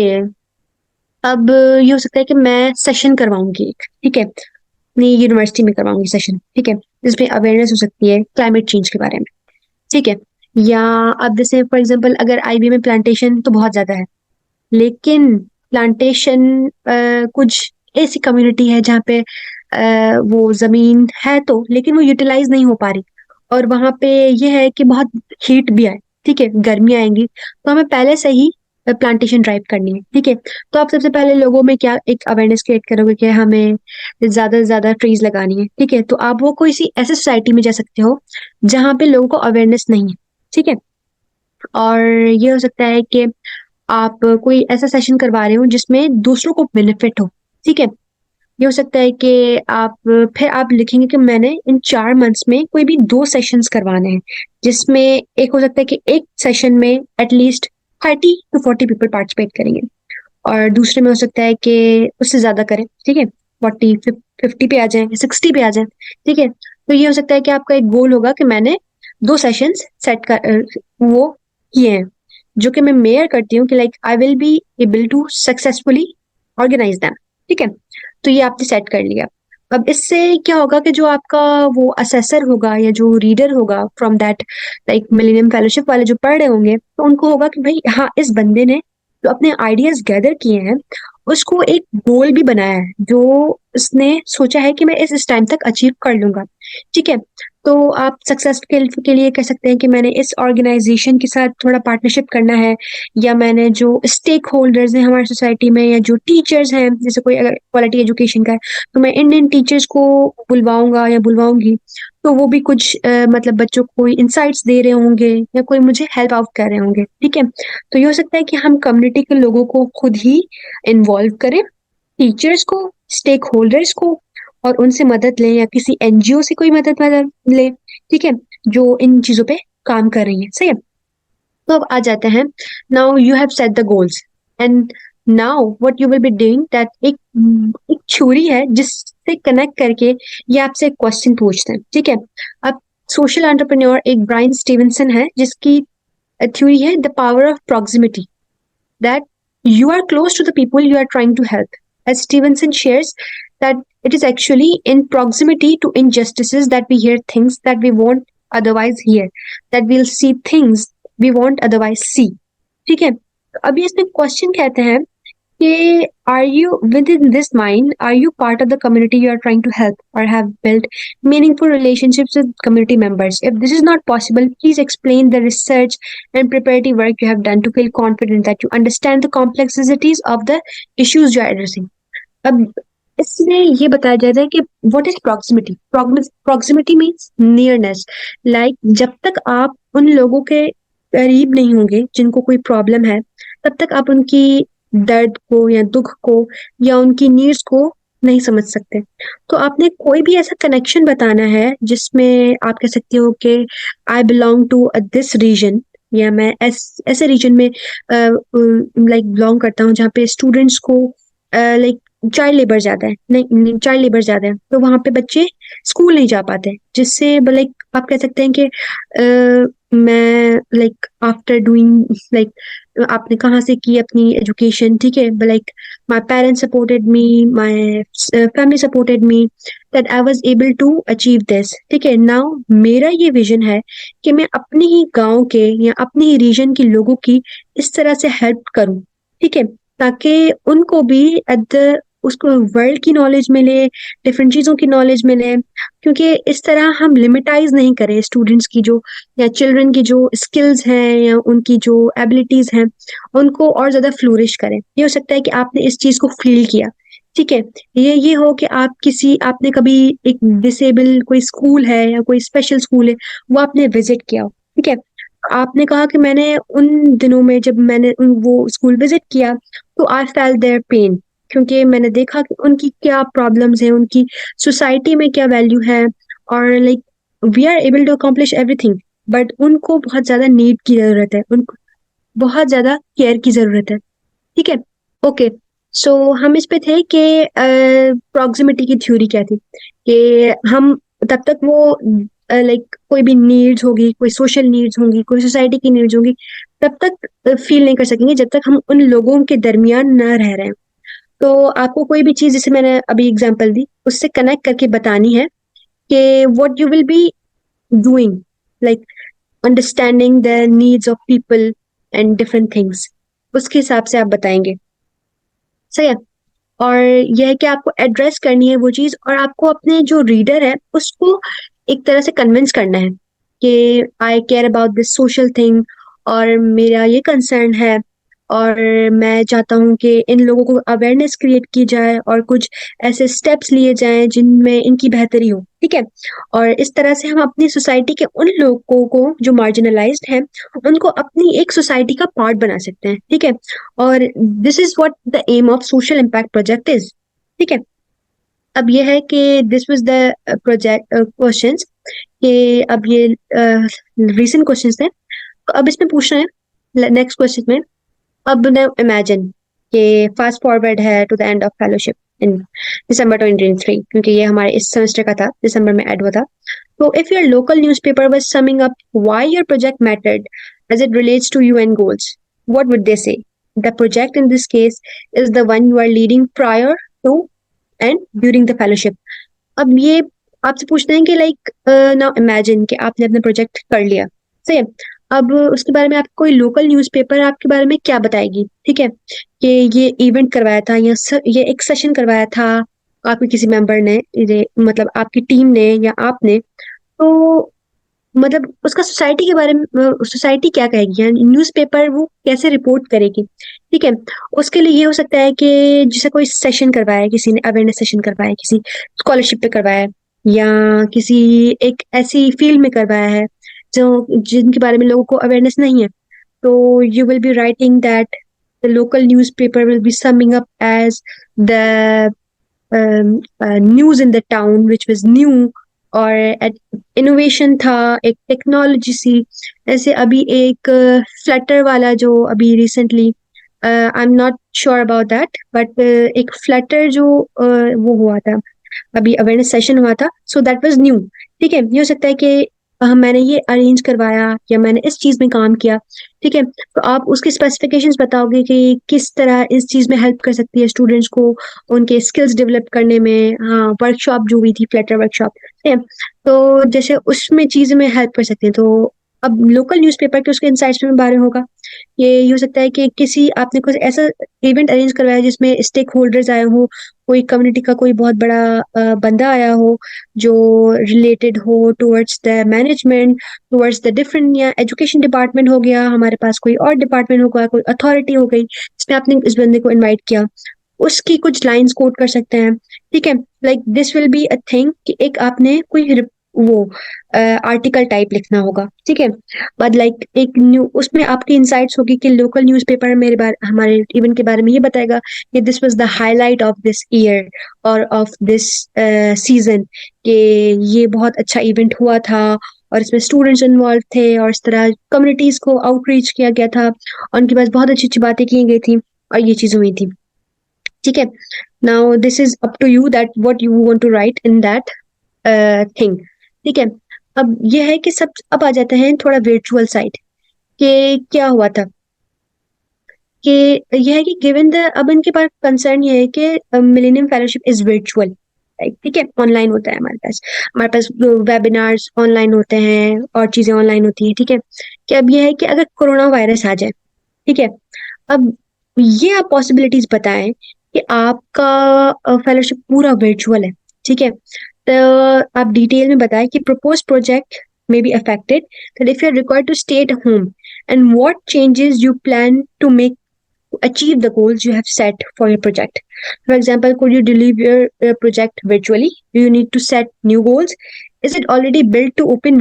अब ये हो सकता है कि मैं सेशन करवाऊंगी एक, ठीक है, अपनी यूनिवर्सिटी में करवाऊंगी सेशन, ठीक है, जिसमें अवेयरनेस हो सकती है क्लाइमेट चेंज के बारे में, ठीक है। या अब जैसे फॉर एग्जाम्पल अगर आईबी में प्लांटेशन तो बहुत ज्यादा है, लेकिन प्लांटेशन कुछ ऐसी कम्युनिटी है जहाँ पे वो जमीन है तो, लेकिन वो यूटिलाइज नहीं हो पा रही, और वहां पे ये है कि बहुत हीट भी आए, ठीक है, गर्मी आएंगी, तो हमें पहले से ही प्लांटेशन ड्राइव करनी है, ठीक है। तो आप सबसे पहले लोगों में क्या एक अवेयरनेस क्रिएट करोगे कि हमें ज्यादा से ज्यादा ट्रीज लगानी है, ठीक है। तो आप वो कोई सी ऐसे सोसाइटी में जा सकते हो जहाँ पे लोगों को अवेयरनेस नहीं है, ठीक है। और ये हो सकता है कि आप कोई ऐसा सेशन करवा रहे हो जिसमें दूसरों को बेनिफिट हो, ठीक है। ये हो सकता है कि आप फिर आप लिखेंगे कि मैंने इन 4 मंथ्स में कोई भी 2 सेशंस करवाने हैं, जिसमें एक हो सकता है कि एक सेशन में एटलीस्ट 30 to 40 पीपल पार्टिसिपेट करेंगे, और दूसरे में हो सकता है कि उससे ज्यादा करें, ठीक है, 40 50 पे आ जाए, 60 पे आ जाए, ठीक है। तो ये हो सकता है कि आपका एक गोल होगा कि मैंने 2 सेशंस सेट कर वो किए हैं, जो कि मैं मेयर करती हूँ कि like I will be able to successfully organise them, ठीक है। तो ये आपने सेट कर लिया। अब इससे क्या होगा कि जो आपका वो असेसर होगा या जो रीडर होगा from that like millennium fellowship वाले जो पढ़ रहे होंगे, तो उनको होगा कि भाई हाँ, इस बंदे ने जो अपने आइडियाज गैदर किए हैं उसको एक गोल भी बनाया है जो उसने सोचा है कि मैं इस टाइम तक अचीव कर लूंगा, ठीक है। तो आप सक्सेस के लिए कह सकते हैं कि मैंने इस ऑर्गेनाइजेशन के साथ थोड़ा पार्टनरशिप करना है, या मैंने जो स्टेक होल्डर्स हैं हमारी सोसाइटी में, या जो टीचर्स हैं, जैसे कोई अगर क्वालिटी एजुकेशन का है तो मैं इंडियन टीचर्स को बुलवाऊंगा या बुलवाऊंगी, तो वो भी कुछ मतलब बच्चों को कोई इंसाइट्स दे रहे होंगे या कोई मुझे हेल्प आउट कर रहे होंगे, ठीक है। तो ये हो सकता है कि हम कम्युनिटी के लोगों को खुद ही इन्वॉल्व करें, टीचर्स को, स्टेक होल्डर्स को, और उनसे मदद लें, या किसी एनजीओ से कोई मदद लें, ठीक है, जो इन चीजों पे काम कर रही है, सही है। तो अब आ जाते हैं, now you have set the goals, and now what you will be doing that एक थ्योरी है जिससे कनेक्ट करके ये आपसे एक क्वेश्चन पूछते हैं, ठीक है। अब सोशल एंटरप्रेन्योर एक ब्रायन स्टीवनसन है जिसकी थ्योरी है the power of proximity, that you are close to the people you are trying to help. As Stevenson shares, that it is actually in proximity to injustices that we hear things that we won't otherwise hear, that we'll see things we won't otherwise see. ठीक है। तो अभी इसमें question कहते हैं कि are you within this mind, are you part of the community you are trying to help, or have built meaningful relationships with community members? If this is not possible, please explain the research and preparatory work you have done to feel confident that you understand the complexities of the issues you are addressing. अब इसमें ये बताया जाता है कि what is proximity? Proximity means nearness. Like जब तक आप उन लोगों के करीब नहीं होंगे जिनको कोई प्रॉब्लम है, तब तक आप उनकी दर्द को या दुख को या उनकी नीड्स को नहीं समझ सकते। तो आपने कोई भी ऐसा कनेक्शन बताना है जिसमें आप कह सकते हो कि I belong to this region, या मैं ऐसे रीजन में लाइक बिलोंग करता हूँ जहाँ पे स्टूडेंट्स को लाइक चाइल्ड लेबर ज्यादा है, नहीं चाइल्ड लेबर ज्यादा है, तो वहां पे बच्चे स्कूल नहीं जा पाते, जिससे लाइक आप कह सकते हैं कि मैं लाइक आफ्टर डूइंग लाइक आपने कहाँ से की अपनी एजुकेशन, ठीक है, like my parents supported me, my family supported me, that I was able to achieve this, ठीक है। नाउ मेरा ये विजन है कि मैं अपने ही गांव के या अपने ही रीजन के लोगों की इस तरह से हेल्प करूं, ठीक है, ताकि उनको भी एट द उसको वर्ल्ड की नॉलेज मिले, डिफरेंट चीज़ों की नॉलेज मिले, क्योंकि इस तरह हम लिमिटाइज नहीं करें स्टूडेंट्स की जो या चिल्ड्रन की जो स्किल्स हैं या उनकी जो एबिलिटीज हैं, उनको और ज़्यादा फ्लोरिश करें। ये हो सकता है कि आपने इस चीज़ को फील किया, ठीक है। ये हो कि आपने कभी एक डिसेबल कोई स्कूल है या कोई स्पेशल स्कूल है, वो आपने विजिट किया हो, ठीक है। आपने कहा कि मैंने उन दिनों में जब मैंने वो स्कूल विजिट किया तो आई फेल्ट देयर पेन, क्योंकि मैंने देखा कि उनकी क्या प्रॉब्लम्स हैं, उनकी सोसाइटी में क्या वैल्यू है, और like we are able to accomplish everything, but उनको बहुत ज्यादा नीड की जरूरत है, उनको बहुत ज्यादा केयर की जरूरत है, ठीक है। ओके, सो हम इस पे थे कि प्रॉक्सिमिटी की थ्योरी क्या थी, कि हम तब तक वो लाइक कोई भी नीड्स होगी, कोई सोशल नीड्स होंगी, कोई सोसाइटी की नीड्स होंगी, तब तक फील नहीं कर सकेंगे जब तक हम उन लोगों के दरमियान न रह रहे हैं। तो आपको कोई भी चीज, जैसे मैंने अभी एग्जांपल दी, उससे कनेक्ट करके बतानी है कि what you will be doing, like understanding the needs of people and different things, उसके हिसाब से आप बताएंगे, सही है। और यह है कि आपको एड्रेस करनी है वो चीज, और आपको अपने जो रीडर है उसको एक तरह से कन्विंस करना है कि I care about this social thing, और मेरा ये कंसर्न है, और मैं चाहता हूँ कि इन लोगों को अवेयरनेस क्रिएट की जाए और कुछ ऐसे स्टेप्स लिए जाएं जिनमें इनकी बेहतरी हो, ठीक है। और इस तरह से हम अपनी सोसाइटी के उन लोगों को जो मार्जिनलाइज्ड हैं, उनको अपनी एक सोसाइटी का पार्ट बना सकते हैं, ठीक है। और this is what the aim of social impact project is, ठीक है। अब ये है कि this was the project questions, कि अब ये रीसेंट क्वेश्चंस थे, तो अब इसमें पूछना है नेक्स्ट क्वेश्चन में। अब ना इमेजिन कि फास्ट फॉरवर्ड है to the end of fellowship in December 2023, क्योंकि ये हमारे इस सेमेस्टर का था, दिसंबर में ऐड हुआ था। So if your local newspaper was summing up why your project mattered as it relates to UN goals, what would they say? The project in this case is the one you are leading prior to and during the fellowship. अब ये आपसे पूछते हैं कि like now imagine कि आपने अपना project कर लिया, सही है। अब उसके बारे में आप कोई लोकल न्यूज़पेपर आपके बारे में क्या बताएगी, ठीक है, कि ये इवेंट करवाया था या ये एक सेशन करवाया था आपके किसी मेंबर ने, मतलब आपकी टीम ने या आपने, तो मतलब उसका सोसाइटी के बारे में, सोसाइटी क्या कहेगी या न्यूज़पेपर वो कैसे रिपोर्ट करेगी, ठीक है। उसके लिए ये हो सकता है कि जैसे कोई सेशन करवाया है, किसी ने अवेयरनेस सेशन करवाया है, किसी स्कॉलरशिप पे करवाया है, या किसी एक ऐसी फील्ड में करवाया है जो जिनके बारे में लोगों को अवेयरनेस नहीं है, तो you will be writing that the local newspaper will be summing up as the news in the town which was new, और इनोवेशन था, एक टेक्नोलॉजी सी। ऐसे अभी एक फ्लटर वाला जो अभी recently, I am not sure about that, but एक फ्लटर जो वो हुआ था, अभी अवेयरनेस सेशन हुआ था, सो दैट वाज न्यू, ठीक है। ये हो सकता है कि मैंने ये अरेंज करवाया या मैंने इस चीज में काम किया, ठीक है। तो आप उसके स्पेसिफिकेशंस बताओगे कि किस तरह इस चीज में हेल्प कर सकती है स्टूडेंट्स को उनके स्किल्स डेवलप करने में। हाँ, वर्कशॉप जो हुई थी, फ्लटर वर्कशॉप, ठीक है, तो जैसे उसमें चीज में हेल्प कर सकती है। तो अब लोकल न्यूज़पेपर के उसके इंसाइट्स में बारे होगा, ये हो सकता है कि किसी आपने कुछ ऐसा इवेंट अरेंज करवाया जिसमें स्टेक होल्डर्स आए हो, कोई कम्युनिटी का कोई बहुत बड़ा बंदा आया हो जो रिलेटेड हो towards the management, towards the different, या एजुकेशन डिपार्टमेंट हो गया, हमारे पास कोई और डिपार्टमेंट होगा, कोई अथॉरिटी हो गई जिसमें आपने इस बंदे को इनवाइट किया, उसकी कुछ लाइंस कोट कर सकते हैं, ठीक है। Like this will be a thing कि एक आपने कोई वो आर्टिकल टाइप लिखना होगा, ठीक है। बट लाइक एक न्यू उसमें आपकी इंसाइट्स होगी कि लोकल न्यूज़पेपर मेरे बारे हमारे इवेंट के बारे में ये बताएगा कि this was the highlight of this year और ऑफ दिस सीजन, कि ये बहुत अच्छा इवेंट हुआ था और इसमें स्टूडेंट्स इन्वॉल्व थे और इस तरह कम्युनिटीज को आउटरीच किया गया था और उनके पास बहुत अच्छी अच्छी बातें की गई थी और ये चीजें हुई थी, ठीक है। Now this is up to you that what you want to write in that thing, ठीक है। अब ये है कि सब अब आ जाते हैं थोड़ा वर्चुअल साइड कि क्या हुआ था कि यह है कि गिवन द अब इनके पास कंसर्न ये है कि मिलेनियम फेलोशिप इज वर्चुअल, ठीक है, ऑनलाइन होता है हमारे पास वेबिनार्स ऑनलाइन होते हैं और चीजें ऑनलाइन होती हैं, ठीक है। कि अब ये है कि अगर कोरोना वायरस आ जाए, ठीक है, अब ये आप पॉसिबिलिटीज बताएं कि आपका फेलोशिप पूरा वर्चुअल है, ठीक है, तो आप डिटेल में बताएं कि propose project may be affected, that if you're required to stay at home and what changes you plan to make to achieve the goals you have set for your project. For example, could you deliver your project virtually? Do you need to set new goals? Is it already built to operate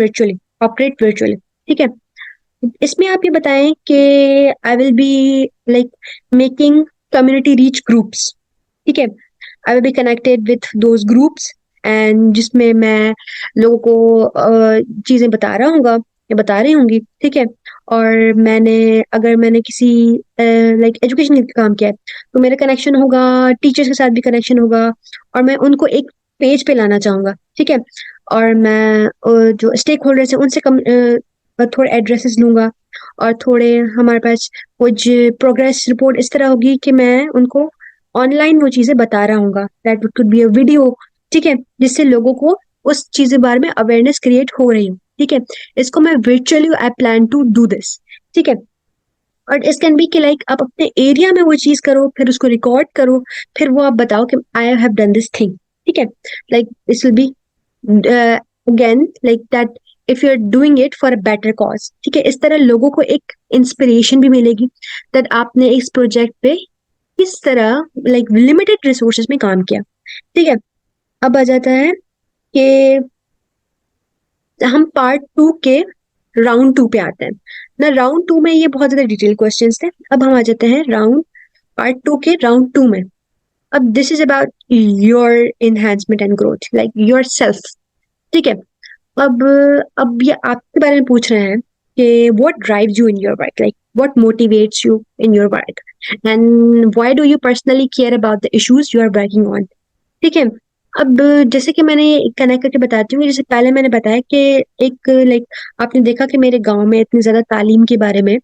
virtually? ठीक है, इसमें आप ये बताएं कि आई will be like making community reach groups, ठीक है, आई will be connected with those groups and जिसमें मैं लोगों को चीजें बता रहा हूँगा या बता रही होंगी, ठीक है। और अगर मैंने किसी लाइक एजुकेशन का काम किया है तो मेरा कनेक्शन होगा, टीचर्स के साथ भी कनेक्शन होगा और मैं उनको एक पेज पे लाना चाहूंगा, ठीक है। और मैं जो स्टेक होल्डर्स है उनसे थोड़े एड्रेसेस लूंगा और थोड़े हमारे पास कुछ प्रोग्रेस रिपोर्ट इस तरह होगी कि मैं उनको ऑनलाइन वो चीजें बता रहा हूँ, that could be a video, ठीक है, जिससे लोगों को उस चीज के बारे में अवेयरनेस क्रिएट हो रही हो, ठीक है। इसको मैं virtually I plan to do this, ठीक है। और इस कैन बी कि लाइक आप अपने एरिया में वो चीज करो, फिर उसको रिकॉर्ड करो, फिर वो आप बताओ कि I have done this thing, ठीक है। Like this will be again like that if you are doing it for a better cause, ठीक है। इस तरह लोगों को एक इंस्पिरेशन भी मिलेगी दैट आपने इस प्रोजेक्ट पे किस तरह लाइक लिमिटेड रिसोर्सेज में काम किया, ठीक है। अब आ जाता है कि हम पार्ट 2 के राउंड 2 पे आते हैं ना। राउंड 2 में ये बहुत ज्यादा डिटेल क्वेश्चंस थे, अब हम आ जाते हैं पार्ट 2 के राउंड 2 में। अब this is about your enhancement and growth, like your self, ठीक है। अब अब ये आपके बारे में पूछ रहे हैं कि what drives you in your work, like what motivates you in your work and why do you personally care about the issues you are working on, ठीक है। अब जैसे कि मैंने कनेक्ट करके बताती हूँ, जैसे पहले मैंने बताया कि एक लाइक आपने देखा कि मेरे गांव में इतनी ज्यादा तालीम के बारे में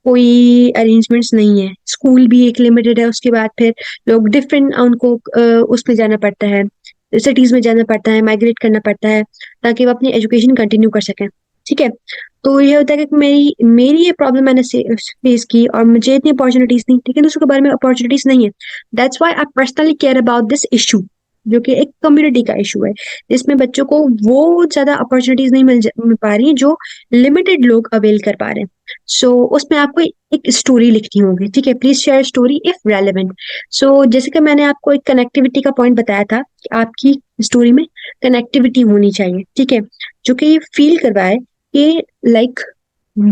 कोई अरेंजमेंट्स नहीं है, स्कूल भी एक लिमिटेड है, उसके बाद फिर लोग डिफरेंट उनको उसमें जाना पड़ता है, सिटीज में जाना पड़ता है, माइग्रेट करना पड़ता है ताकि वो अपनी एजुकेशन कंटिन्यू कर सकें, ठीक है। तो ये होता है कि मेरी मेरी ये प्रॉब्लम मैंने फेस की और मुझे इतनी अपॉर्चुनिटीज नहीं, ठीक है, दूसरों के बारे में अपॉर्चुनिटीज नहीं है। That's why I personally care about this issue, जो कि एक कम्युनिटी का इशू है जिसमें बच्चों को वो ज्यादा अपॉर्चुनिटीज नहीं मिल पा रही हैं जो लिमिटेड लोग अवेल कर पा रहे हैं। सो उसमें आपको एक स्टोरी लिखनी होगी, ठीक है, please share story if relevant. So जैसे कि मैंने आपको एक कनेक्टिविटी का पॉइंट बताया था कि आपकी स्टोरी में कनेक्टिविटी होनी चाहिए, ठीक है, जो कि ये फील करवाए कि like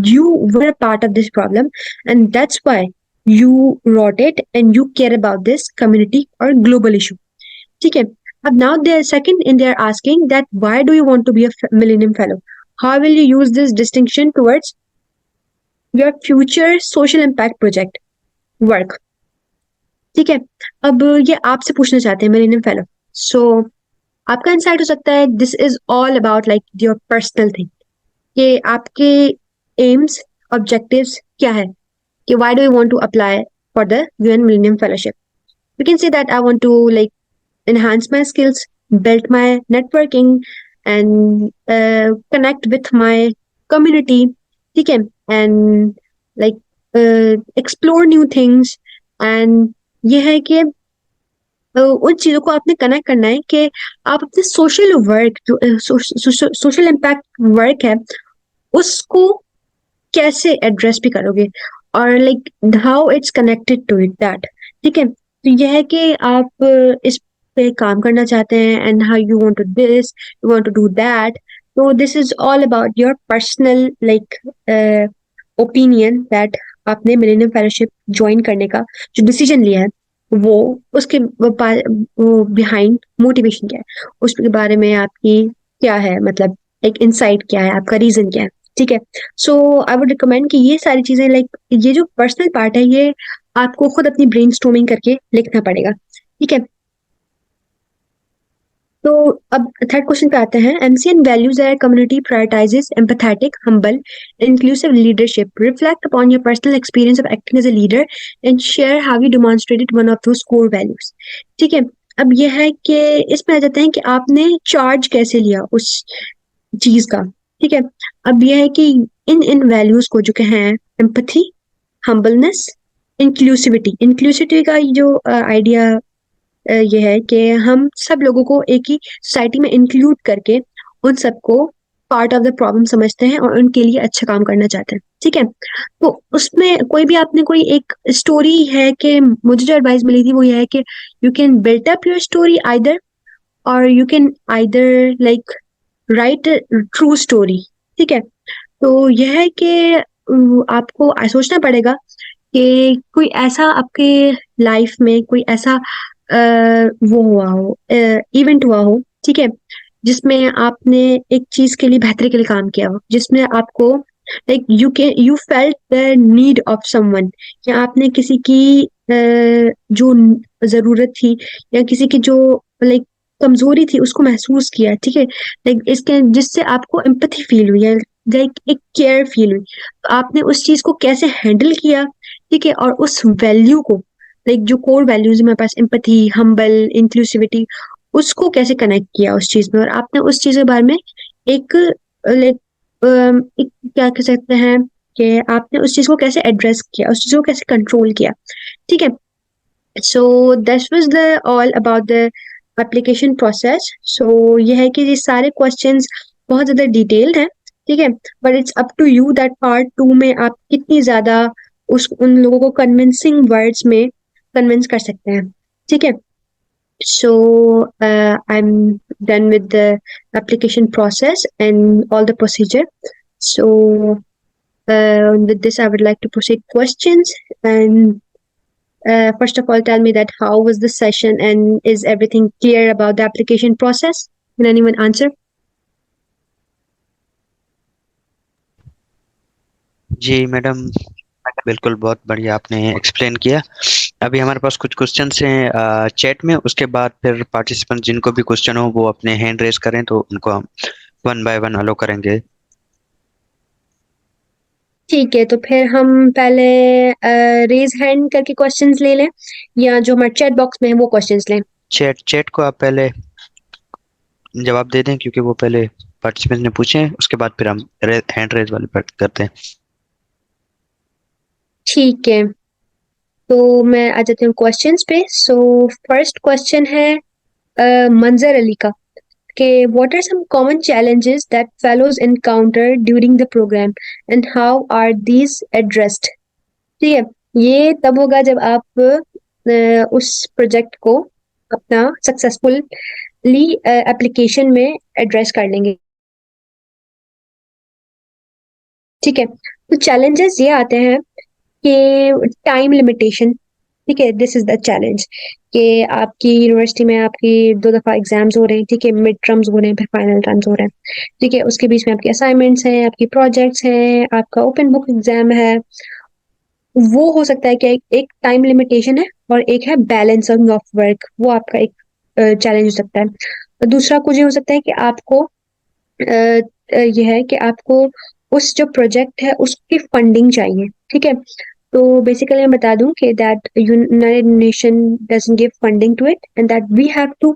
you were a part of this problem and that's why you wrote it and you care about this community or global issue, ठीक है। अब now they are second and they are asking that why do you want to be a millennium fellow, how will you use this distinction towards your future social impact project work, ठीक है। अब ये आपसे पूछना चाहते हैं millennium fellow, सो आपका insight हो सकता है this is all about like your personal thing, कि आपके एम्स ऑब्जेक्टिव्स क्या है, कि why do you want to apply for the UN Millennium Fellowship. You can say that I want to like enhance my skills, build my networking, and connect with my community, ठीक है, and like explore new things. and ये है कि उन चीजों को आपने connect करना है कि आप अपने सोशल वर्क जो सोशल इम्पैक्ट वर्क है उसको कैसे एड्रेस भी करोगे और like how it's connected to it that, ठीक है। तो यह है कि आप इस पे काम करना चाहते हैं and how you want to this, you want to do that. तो this is all about your personal like opinion that आपने मिलेनियम फेलोशिप ज्वाइन करने का जो डिसीजन लिया है वो उसके बिहाइंड मोटिवेशन क्या है, उसके बारे में आपकी क्या है, मतलब एक इंसाइट क्या है, आपका रीजन क्या है, ठीक है। सो आई वुड रिकमेंड कि ये सारी चीजें लाइक ये जो पर्सनल पार्ट है ये आपको खुद अपनी ब्रेनस्टॉर्मिंग करके लिखना पड़ेगा, ठीक है। तो अब थर्ड क्वेश्चन पे आते हैं। MCN values are community prioritizes empathetic, humble, inclusive leadership. Reflect upon your personal experience of acting as a leader and share how you demonstrated one of those core values. ठीक है, अब यह है कि इसमें आ जाते हैं कि आपने चार्ज कैसे लिया उस चीज का। ठीक है, अब यह है कि इन वैल्यूज को जो कि हैं एम्पथी, हम्बलनेस, इंक्लूसिविटी का जो आइडिया ये है कि हम सब लोगों को एक ही सोसाइटी में इंक्लूड करके उन सबको पार्ट ऑफ द प्रॉब्लम समझते हैं और उनके लिए अच्छा काम करना चाहते हैं। ठीक है, तो उसमें कोई भी आपने कोई एक स्टोरी है कि मुझे जो एडवाइस मिली थी वो ये है कि you can build up your story either, और you can either like write true story. ठीक है, तो यह है कि आपको सोचना पड़ेगा कि कोई ऐसा आपके लाइफ में कोई ऐसा वो हुआ हो, इवेंट हुआ हो, ठीक है, जिसमें आपने एक चीज के लिए बेहतरी के लिए काम किया हो, जिसमें आपको like you felt the need of someone, या आपने किसी की जो जरूरत थी या किसी की जो लाइक कमजोरी थी उसको महसूस किया। ठीक है, लाइक इसके जिससे आपको एम्पैथी फील हुई है, लाइक एक केयर फील हुई, तो आपने उस चीज को कैसे हैंडल किया। ठीक है, और उस वैल्यू को लाइक जो कोर वैल्यूज हमारे पास एम्पैथी, हम्बल, इंक्लूसिविटी, उसको कैसे कनेक्ट किया उस चीज में, और आपने उस चीज के बारे में एक लाइक एक क्या कह सकते हैं कि आपने उस चीज को कैसे एड्रेस किया, उस चीज को कैसे कंट्रोल किया। ठीक है, so this was the all about the application process. So ये है कि ये सारे क्वेश्चंस बहुत ज्यादा डिटेल्ड हैं। ठीक है, but it's up to you that part 2 में आप कितनी ज्यादा उन लोगों को कन्विंसिंग वर्ड्स में कन्विंस कर सकते हैं। ठीक है, so I'm done with the application process and all the procedure. So with this I would like to proceed questions, and first of all tell me that how was the session and is everything clear about the application process? Can anyone answer? जी madam, बिल्कुल बहुत बढ़िया आपने explain किया। अभी हमारे पास कुछ questions हैं चैट में, उसके बाद फिर पार्टिसिपेंट जिनको भी क्वेश्चन हो वो अपने हैंड रेज करें तो उनको हम वन बाय वन अलो करेंगे। ठीक है, तो फिर हम पहले रेज हैंड करके क्वेश्चंस ले लें, या जो हमारे चैट बॉक्स में है वो क्वेश्चंस लें? चैट को आप पहले जवाब दे दें क्योंकि वो पहले पार्टिसिपेंट ने पूछे हैं, उसके बाद फिर हम हैंड रेज वाले पर करते हैं। ठीक है, तो मैं आ जाती हूँ क्वेश्चंस पे। सो फर्स्ट क्वेश्चन है मंजर अली का, कि what are some common challenges that fellows encounter during the program and how are these addressed? ठीक है, ये तब होगा जब आप उस प्रोजेक्ट को अपना सक्सेसफुली एप्लीकेशन में एड्रेस कर लेंगे। ठीक है, तो चैलेंजेस ये आते हैं कि टाइम लिमिटेशन। ठीक है, दिस इज द चैलेंज कि आपकी यूनिवर्सिटी में आपकी 2 दफा एग्जाम्स हो रहे हैं। ठीक है, मिड टर्म्स हो रहे हैं, फिर फाइनल टर्म्स हो रहे हैं। ठीक है, उसके बीच में आपके असाइनमेंट्स हैं, आपकी प्रोजेक्ट्स हैं, आपका ओपन बुक एग्जाम है। वो हो सकता है कि एक टाइम लिमिटेशन है, और एक है बैलेंसिंग ऑफ वर्क, वो आपका एक चैलेंज हो सकता है। दूसरा कुछ ये हो सकता है कि आपको ये है कि आपको उस जो प्रोजेक्ट है उसकी फंडिंग चाहिए। ठीक है, तो बेसिकली मैं बता दूं कि that United Nation doesn't give funding to it and that we have to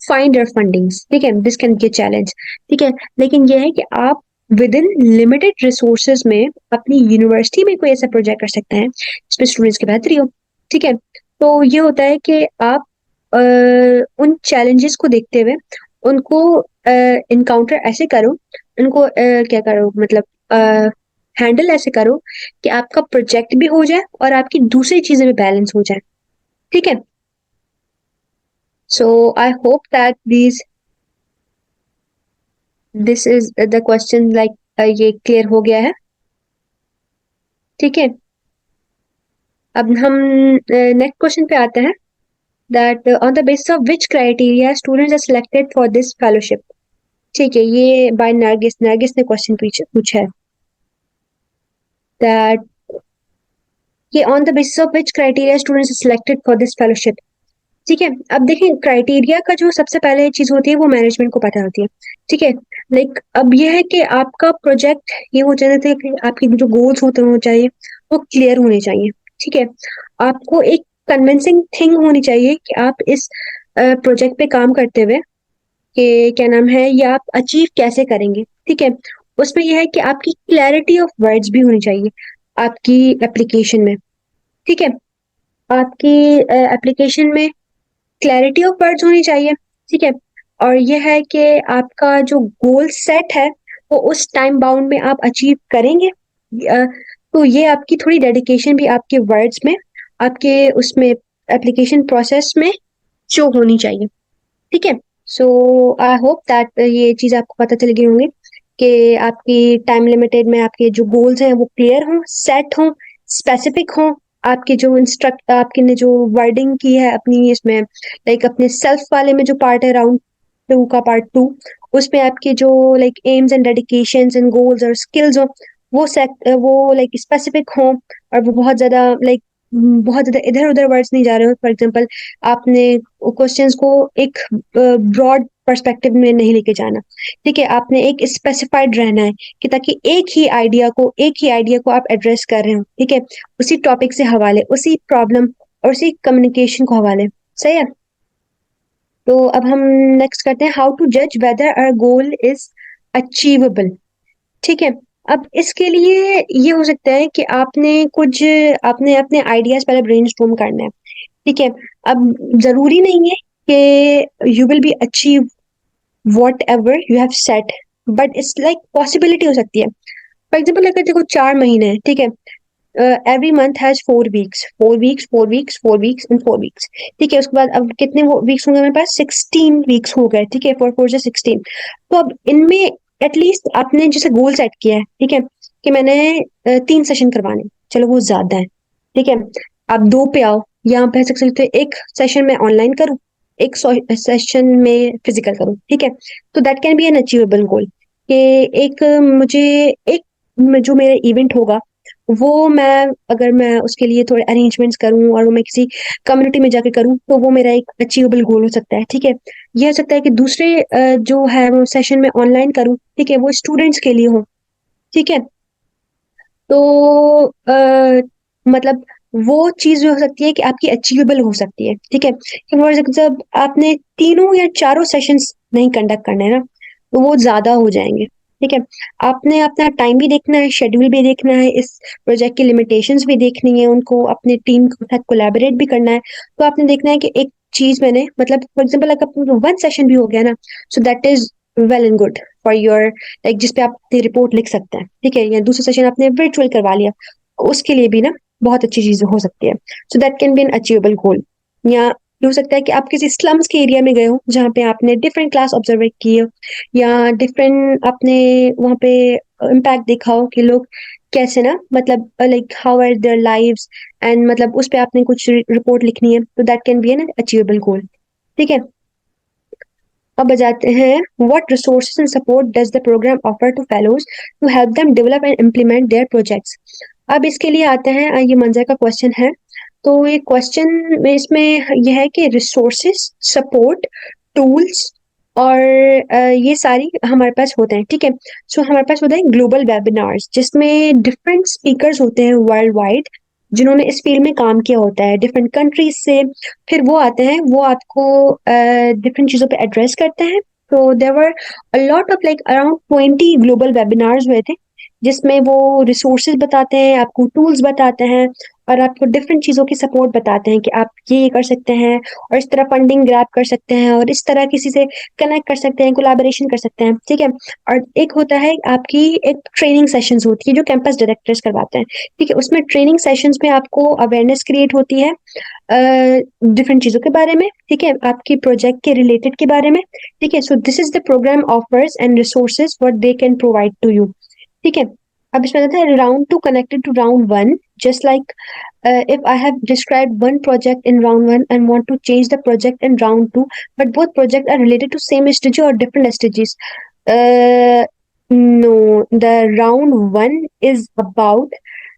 find our fundings. ठीक है, this can be a challenge. ठीक है, लेकिन यह है कि आप विद इन लिमिटेड रिसोर्सेज में अपनी यूनिवर्सिटी में कोई ऐसा प्रोजेक्ट कर सकते हैं जिसमें स्टूडेंट्स की बेहतरी हो। ठीक है, तो ये होता है कि आप उन चैलेंजेस को देखते हुए उनको इनकाउंटर ऐसे करो, उनको क्या करो मतलब हैंडल ऐसे करो कि आपका प्रोजेक्ट भी हो जाए और आपकी दूसरी चीजें भी बैलेंस हो जाए। ठीक है, so I hope that this is the question, like ये क्लियर हो गया है। ठीक है, अब हम नेक्स्ट क्वेश्चन पे आते हैं, that on the basis of which criteria students are selected for this fellowship. ठीक है, ये बाय नरगिस ने क्वेश्चन पूछा है, that on the basis of which criteria students are selected for this fellowship. ठीक है। अब देखें, क्राइटेरिया का जो सबसे पहले चीज होती है वो मैनेजमेंट को पता होती है। ठीक है। लाइक अब ये है कि आपका प्रोजेक्ट ये हो जाना चाहिए कि आपके जो गोल्स होते होने चाहिए वो क्लियर होने चाहिए। ठीक है। आपको एक कन्विंसिंग थिंग होनी चाहिए कि आप इस प्रोजेक्ट पे काम करते हुए कि क्या नाम है, ये आप अचीव कैसे करेंगे। ठीक है। उसमें यह है कि आपकी क्लैरिटी ऑफ वर्ड्स भी होनी चाहिए आपकी एप्लीकेशन में। ठीक है। आपकी एप्लीकेशन में क्लैरिटी ऑफ वर्ड्स होनी चाहिए। ठीक है। और यह है कि आपका जो गोल सेट है वो उस टाइम बाउंड में आप अचीव करेंगे। तो ये आपकी थोड़ी डेडिकेशन भी आपके वर्ड्स में, आपके उसमें एप्लीकेशन प्रोसेस में शो होनी चाहिए। ठीक है। सो आई होप दैट ये चीज आपको पता चल गई होंगी कि आपकी टाइम लिमिटेड में आपके जो गोल्स हैं वो क्लियर हों, सेट हों, स्पेसिफिक हों। आपके जो इंस्ट्रक्ट आपके ने जो वर्डिंग की है अपनी इसमें, लाइक अपने सेल्फ वाले में जो पार्ट है राउंड टू का पार्ट टू, उसमें आपके जो like AIIMS and dedications and goals और स्किल्स हो वो सेट वो लाइक स्पेसिफिक हों, और वो बहुत ज्यादा लाइक बहुत ज्यादा इधर उधर वर्ड्स नहीं जा रहे हो। फॉर एग्जाम्पल, आपने क्वेश्चंस को एक ब्रॉड पर्सपेक्टिव में नहीं लेके जाना। ठीक है। आपने एक स्पेसिफाइड रहना है कि ताकि एक ही आइडिया को आप एड्रेस कर रहे हो। ठीक है। उसी टॉपिक से हवाले, उसी प्रॉब्लम और उसी कम्युनिकेशन को हवाले। सही है। तो अब हम नेक्स्ट करते हैं, हाउ टू जज whether our goal is achievable. ठीक है। अब इसके लिए ये हो सकता है कि आपने अपने आइडियाज पहले ब्रेनस्टॉर्म करना है। ठीक है। अब जरूरी नहीं है कि you will be achieve what ever you have set, but it's like possibility हो सकती है। फॉर एग्जाम्पल, अगर देखो 4 महीने हैं, ठीक है, every month has 4 weeks, 4 weeks, 4 weeks, 4 weeks and 4 weeks. ठीक है। उसके बाद अब कितने वीक्स होंगे मेरे पास? 16 वीक्स हो गए। ठीक है। 4 4 से 16। तो अब इनमें एटलीस्ट आपने जैसे गोल सेट किया है, ठीक है, कि मैंने 3 सेशन करवाने, चलो वो ज्यादा है। ठीक है। आप 2 पे आओ, यहाँ पे सकते हो एक सेशन में ऑनलाइन करूँ, एक सेशन में फिजिकल करूँ। ठीक है। तो that can be an achievable goal कि एक मुझे एक जो मेरा इवेंट होगा वो अगर मैं उसके लिए थोड़े अरेंजमेंट्स करूं और वो मैं किसी कम्युनिटी में जाके करूं तो वो मेरा एक अचीवेबल गोल हो सकता है। ठीक है। यह हो सकता है कि दूसरे जो है वो सेशन में ऑनलाइन करूं, ठीक है, वो स्टूडेंट्स के लिए हो। ठीक है। तो मतलब वो चीज जो हो सकती है कि आपकी अचीवेबल हो सकती है। ठीक है। कि फॉर जब आपने 3 या 4 सेशंस नहीं कंडक्ट करने ना, तो वो ज्यादा हो जाएंगे। ठीक है। आपने अपना टाइम भी देखना है, शेड्यूल भी देखना है, इस प्रोजेक्ट की लिमिटेशंस भी देखनी है, उनको अपने टीम के साथ कोलैबोरेट भी करना है। तो आपने देखना है कि एक चीज मैंने मतलब फॉर एग्जाम्पल अगर 1 सेशन भी हो गया ना, so that is well and good for your like जिसपे आप अपनी रिपोर्ट लिख सकते हैं। ठीक है। या दूसरा सेशन आपने वर्चुअल करवा लिया, उसके लिए भी ना बहुत अच्छी चीज हो सकती है। So that can be an achievable goal. या ये हो सकता है कि आप किसी स्लम्स के एरिया में गए हो जहाँ पे आपने डिफरेंट क्लास ऑब्जर्व की हो, या डिफरेंट आपने वहाँ पे इम्पैक्ट देखा हो कि लोग कैसे ना मतलब like how are their lives, and मतलब उस पे आपने कुछ रिपोर्ट लिखनी है, तो that can be an achievable goal. ठीक है। अब बजाते हैं, what resources and support does the programme offer to fellows to help them develop and implement their projects. अब इसके लिए आते हैं, ये मंजर का क्वेश्चन है। तो ये क्वेश्चन में इसमें यह है कि रिसोर्सेज, सपोर्ट, टूल्स और ये सारी हमारे पास होते हैं। ठीक है। सो हमारे पास होता है ग्लोबल वेबिनार्स जिसमें डिफरेंट स्पीकर्स होते हैं वर्ल्ड वाइड जिन्होंने इस फील्ड में काम किया होता है डिफरेंट कंट्रीज से। फिर वो आते हैं, वो आपको डिफरेंट चीजों पे एड्रेस करते हैं। तो there were a lot of like around 20 global webinars हुए थे जिसमें वो रिसोर्सेज बताते हैं, आपको टूल्स बताते हैं, और आपको डिफरेंट चीजों की सपोर्ट बताते हैं कि आप ये कर सकते हैं और इस तरह फंडिंग ग्रैब कर सकते हैं और इस तरह किसी से कनेक्ट कर सकते हैं, कोलैबोरेशन कर सकते हैं। ठीक है। और एक होता है आपकी एक ट्रेनिंग सेशंस होती है जो कैंपस डायरेक्टर्स करवाते हैं। ठीक है। उसमें ट्रेनिंग सेशंस में आपको अवेयरनेस क्रिएट होती है डिफरेंट चीजों के बारे में। ठीक है। आपकी प्रोजेक्ट के रिलेटेड के बारे में। ठीक है। So this is the programme offers and resources what they can provide to you. ठीक है। अब इसमें आता है round 2 connected to round 1, just like if I have described one project in round 1 and want to change the project in round 2, but both projects are related to same SDG or different SDGs. No, the round 1 is about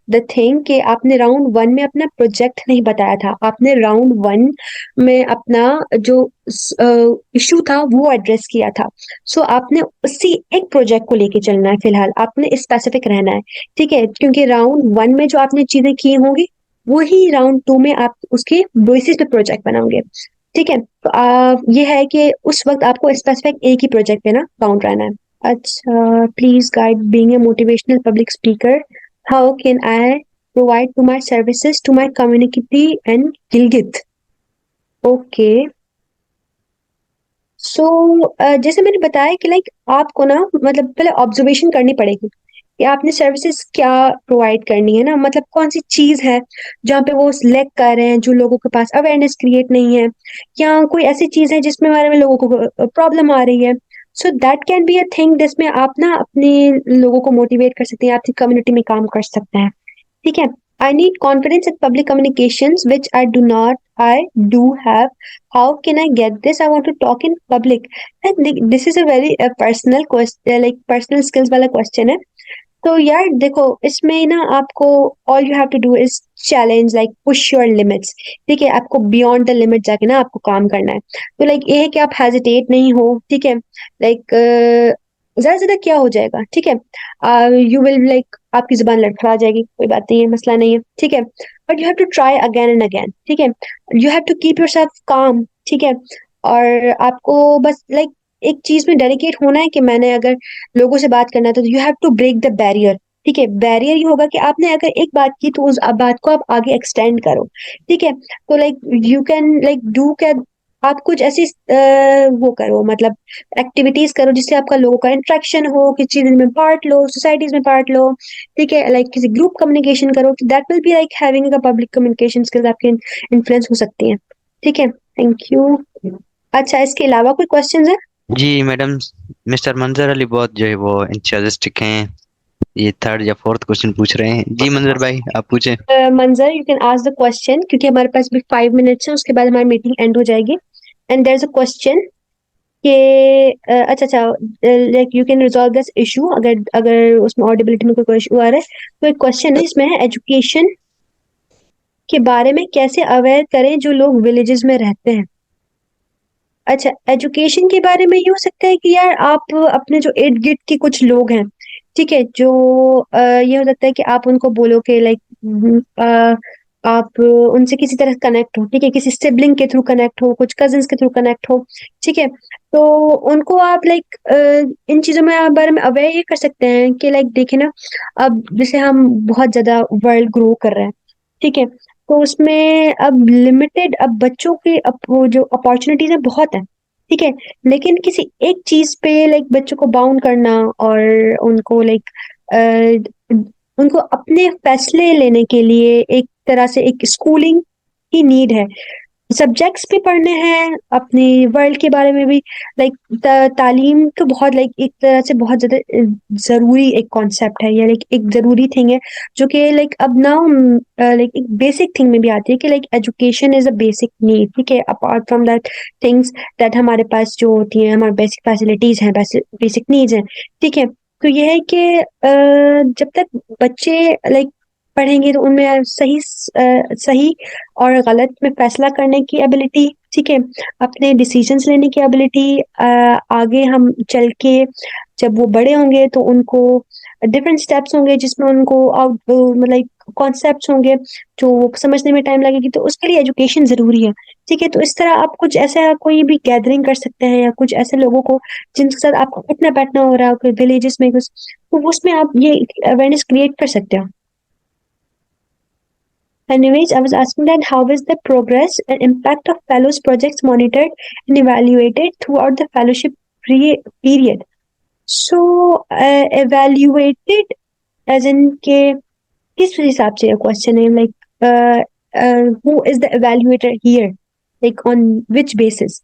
the thing कि आपने round 1 में अपना project नहीं बताया था, आपने round 1 में अपना जो इशू था वो एड्रेस किया था। सो आपने उसी एक प्रोजेक्ट को लेके चलना है, फिलहाल आपने स्पेसिफिक रहना है, ठीक है, क्योंकि राउंड 1 में जो आपने चीजें की होंगी वही राउंड 2 में आप उसके बेसिस पे प्रोजेक्ट बनाओगे, ठीक है। तो ये है कि उस वक्त आपको स्पेसिफिक एक ही प्रोजेक्ट पे ना काउंट रहना है। अच्छा, please guide being a motivational public speaker, how can I provide to my services to my community and Gilgit. Okay, so जैसे मैंने बताया कि लाइक आपको ना मतलब पहले ऑब्जर्वेशन करनी पड़ेगी कि आपने सर्विसेज क्या प्रोवाइड करनी है ना, मतलब कौन सी चीज है जहाँ पे वो सिलेक्ट कर रहे हैं जो लोगों के पास अवेयरनेस क्रिएट नहीं है, या कोई ऐसी चीज है जिसमें बारे में लोगों को प्रॉब्लम आ रही है। So that can be a thing जिसमें आप ना अपने लोगों को मोटिवेट कर सकते हैं, आपकी कम्युनिटी में काम कर सकते हैं, ठीक है। I need confidence in public communications, which I do not. I do have. How can I get this? I want to talk in public. And this is a very personal question, like personal skills वाला question है। तो यार देखो, इसमें ना आपको all you have to do is challenge, like push your limits, ठीक है। आपको beyond the limit जाके ना आपको काम करना है। तो लाइक ये है कि आप hesitate नहीं हो, ठीक है। लाइक ज्यादा से ज्यादा क्या हो जाएगा, ठीक है, यू विल लाइक आपकी जुबान लड़खड़ा जाएगी, कोई बात नहीं है, मसला नहीं है, ठीक है। But you have to try again and again, ठीक है। You have to keep yourself calm, ठीक है। और आपको बस लाइक एक चीज में डेडिकेट होना है कि मैंने अगर लोगों से बात करना है तो you have to break the barrier, ठीक है। बैरियर ये होगा कि आपने अगर एक बात की तो उस बात को आप आगे एक्सटेंड करो, ठीक है। तो like you can like do क्या, आप कुछ ऐसी वो करो, मतलब एक्टिविटीज करो जिससे आपका लोगों का इंटरेक्शन हो, किसी चीज में पार्ट लो, सोसाइटीज में पार्ट लो, ठीक है। लाइक किसी ग्रुप कम्युनिकेशन करो, that will be like having a public communication skills आपके इन्फ्लुएंस हो सकती हैं, ठीक है। Thank you. अच्छा, इसके अलावा कोई क्वेश्चंस है? जी मैडम, मिस्टर मंजर अली बहुत जो है वो इंथुसियास्टिक हैं, ये थर्ड या फोर्थ क्वेश्चन पूछ रहे हैं। जी मंजर भाई आप पूछें। मंजर, you can ask the question, क्योंकि हमारे पास भी 5 मिनट्स है, उसके बाद हमारी मीटिंग एंड हो जाएगी। And there is a question कि अच्छा, like you can resolve this issue, अगर अगर उसमें ऑडिबिलिटी में कोई इशू आ रहा है। तो एक क्वेश्चन है, इसमें है एजुकेशन के बारे में कैसे अवेयर करें जो लोग विलेजेस में रहते हैं। अच्छा, एजुकेशन के बारे में ये हो सकता है कि यार आप अपने जो इर्द गिर्द के कुछ लोग हैं, ठीक है, जो ये हो सकता है कि आप उनको बोलो कि लाइक आप उनसे किसी तरह कनेक्ट हो, ठीक है, किसी सिबलिंग के थ्रू कनेक्ट हो, कुछ कजिन्स के थ्रू कनेक्ट हो, ठीक है। तो उनको आप लाइक इन चीजों में बारे में अवेयर ये कर सकते हैं कि लाइक देखिए ना, अब जैसे हम बहुत ज्यादा वर्ल्ड ग्रो कर रहे हैं, ठीक है। तो उसमें अब लिमिटेड, अब बच्चों के अब वो जो अपॉर्चुनिटीज है बहुत है, ठीक है। लेकिन किसी एक चीज पे लाइक बच्चों को बाउंड करना और उनको लाइक उनको अपने फैसले लेने के लिए एक तरह से एक स्कूलिंग की नीड है। सब्जेक्ट्स भी पढ़ने हैं, अपनी वर्ल्ड के बारे में भी, लाइक तालीम तो बहुत लाइक एक तरह से बहुत ज्यादा जरूरी एक कॉन्सेप्ट है, या लाइक एक जरूरी थिंग है, जो कि लाइक अब ना लाइक एक बेसिक थिंग में भी आती है कि like education is a basic need, ठीक है। Apart from that things that हमारे पास जो होती हैं, हमारे बेसिक फैसिलिटीज हैं, बेसिक नीड्स हैं, ठीक है। तो ये है कि जब तक बच्चे लाइक पढ़ेंगे तो उनमें सही और गलत में फैसला करने की एबिलिटी, ठीक है, अपने डिसीजंस लेने की एबिलिटी, आगे हम चल के जब वो बड़े होंगे तो उनको डिफरेंट स्टेप्स होंगे जिसमें उनको मतलब कॉन्सेप्ट्स होंगे जो वो समझने में टाइम लगेगी, तो उसके लिए एजुकेशन जरूरी है, ठीक है। तो इस तरह आप कुछ ऐसा कोई भी गैदरिंग कर सकते हैं, या कुछ ऐसे लोगों को जिनके साथ आपको उठना बैठना हो रहा है विलेजेस में कुछ, तो उसमें आप ये अवेयरनेस क्रिएट कर सकते हो। Anyways, I was asking that how is the progress and impact of fellows projects monitored and evaluated throughout the fellowship period? So, evaluated as in के किस हिसाब से ये question है, like who is the evaluator here, like on which basis?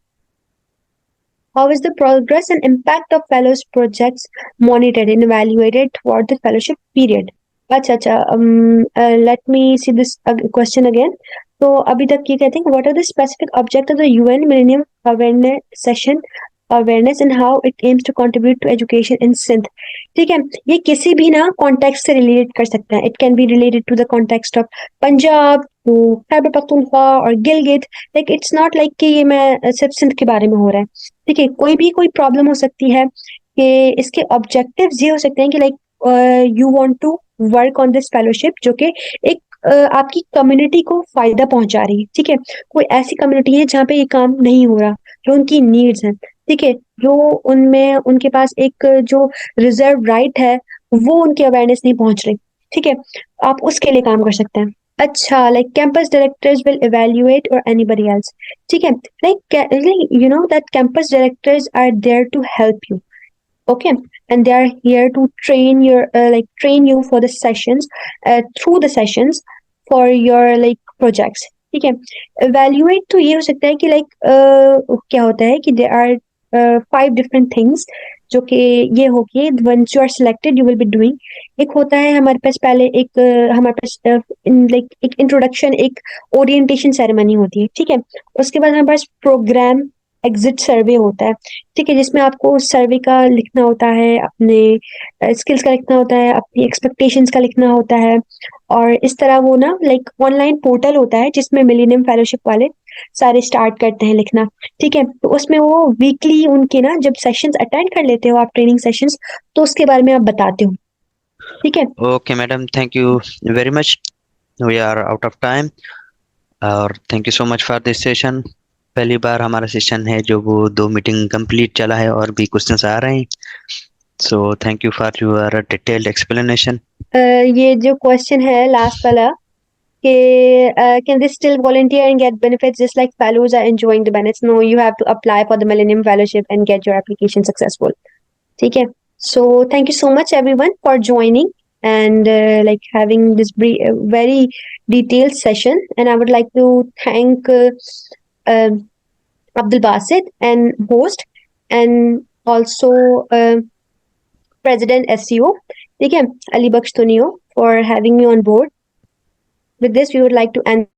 How is the progress and impact of fellows projects monitored and evaluated throughout the fellowship period? अच्छा, let me see this question again. तो अभी तक ये कहते हैं, what are the specific object of the UN Millennium Awareness Session awareness and how it aims to contribute to education in Sindh. ठीक है, ये किसी भी ना कॉन्टेक्स्ट से रिलेट कर सकते हैं. It can be related to the context of Punjab, to Khyber Pakhtunkhwa और Gilgit. Like it's not like कि ये मैं सिर्फ सिंध के बारे में हो रहा है. ठीक है, कोई प्रॉब्लम हो सकती है कि इसके ऑब्जेक्टिव्स ये हो सकते हैं कि like you want to work on this fellowship जो कि एक आपकी कम्युनिटी को फायदा पहुंचा रही है. ठीक है, कोई ऐसी कम्युनिटी है जहाँ पे ये काम नहीं हो रहा, जो उनकी नीड्स हैं. ठीक है, जो उनमें उनके पास एक जो रिजर्व राइट है वो उनकी अवेयरनेस नहीं पहुंच रही. ठीक है, आप उसके लिए काम कर सकते हैं. अच्छा, like campus directors will evaluate और एनीबडी एल्स. ठीक है, like you know that campus directors are there to help you. Okay, and they are here to train you for the sessions, through the sessions for your like projects. ठीक है, evaluate तो ये हो सकता है कि क्या होता है कि there are 5 different things जो कि ये हो कि once you are selected you will be doing. एक होता है हमारे पास पहले हमारे पास एक इंट्रोडक्शन, एक ओरिएंटेशन सेरेमनी होती है. ठीक है, उसके बाद हमारे पास प्रोग्राम एग्जिट सर्वे होता है. ठीक है, जिसमें आपको सर्वे का लिखना होता है, अपने स्किल्स का लिखना होता है, अपनी एक्सपेक्टेशंस का लिखना होता है. और इस तरह वो ना लाइक ऑनलाइन पोर्टल होता है जिसमें मिलेनियम फेलोशिप वाले सारे स्टार्ट करते हैं लिखना. ठीक है, तो उसमें वो वीकली उनके ना जब सेशंस अटेंड कर लेते हो आप, ट्रेनिंग सेशंस, तो उसके बारे में आप बताते हो. ठीक है, Okay, madam. Thank you very much. We are out of time. और thank you so much for this session. पहली बार हमारा सेशन है जो वो 2 मीटिंग कंप्लीट चला है और भी क्वेश्चंस आ रहे हैं. So thank you for your detailed explanation. ये जो क्वेश्चन है लास्ट वाला कि can they still volunteer and get benefits just like fellows are enjoying the benefits? No, you have to apply for the Millennium Fellowship and get your application successful. ठीक है, so thank you so much everyone for joining and like having this very detailed session. And I would like to thank Abdul Basit and host, and also President SEO, ठीक है, Ali Baksh Tunio, for having me on board. With this, we would like to end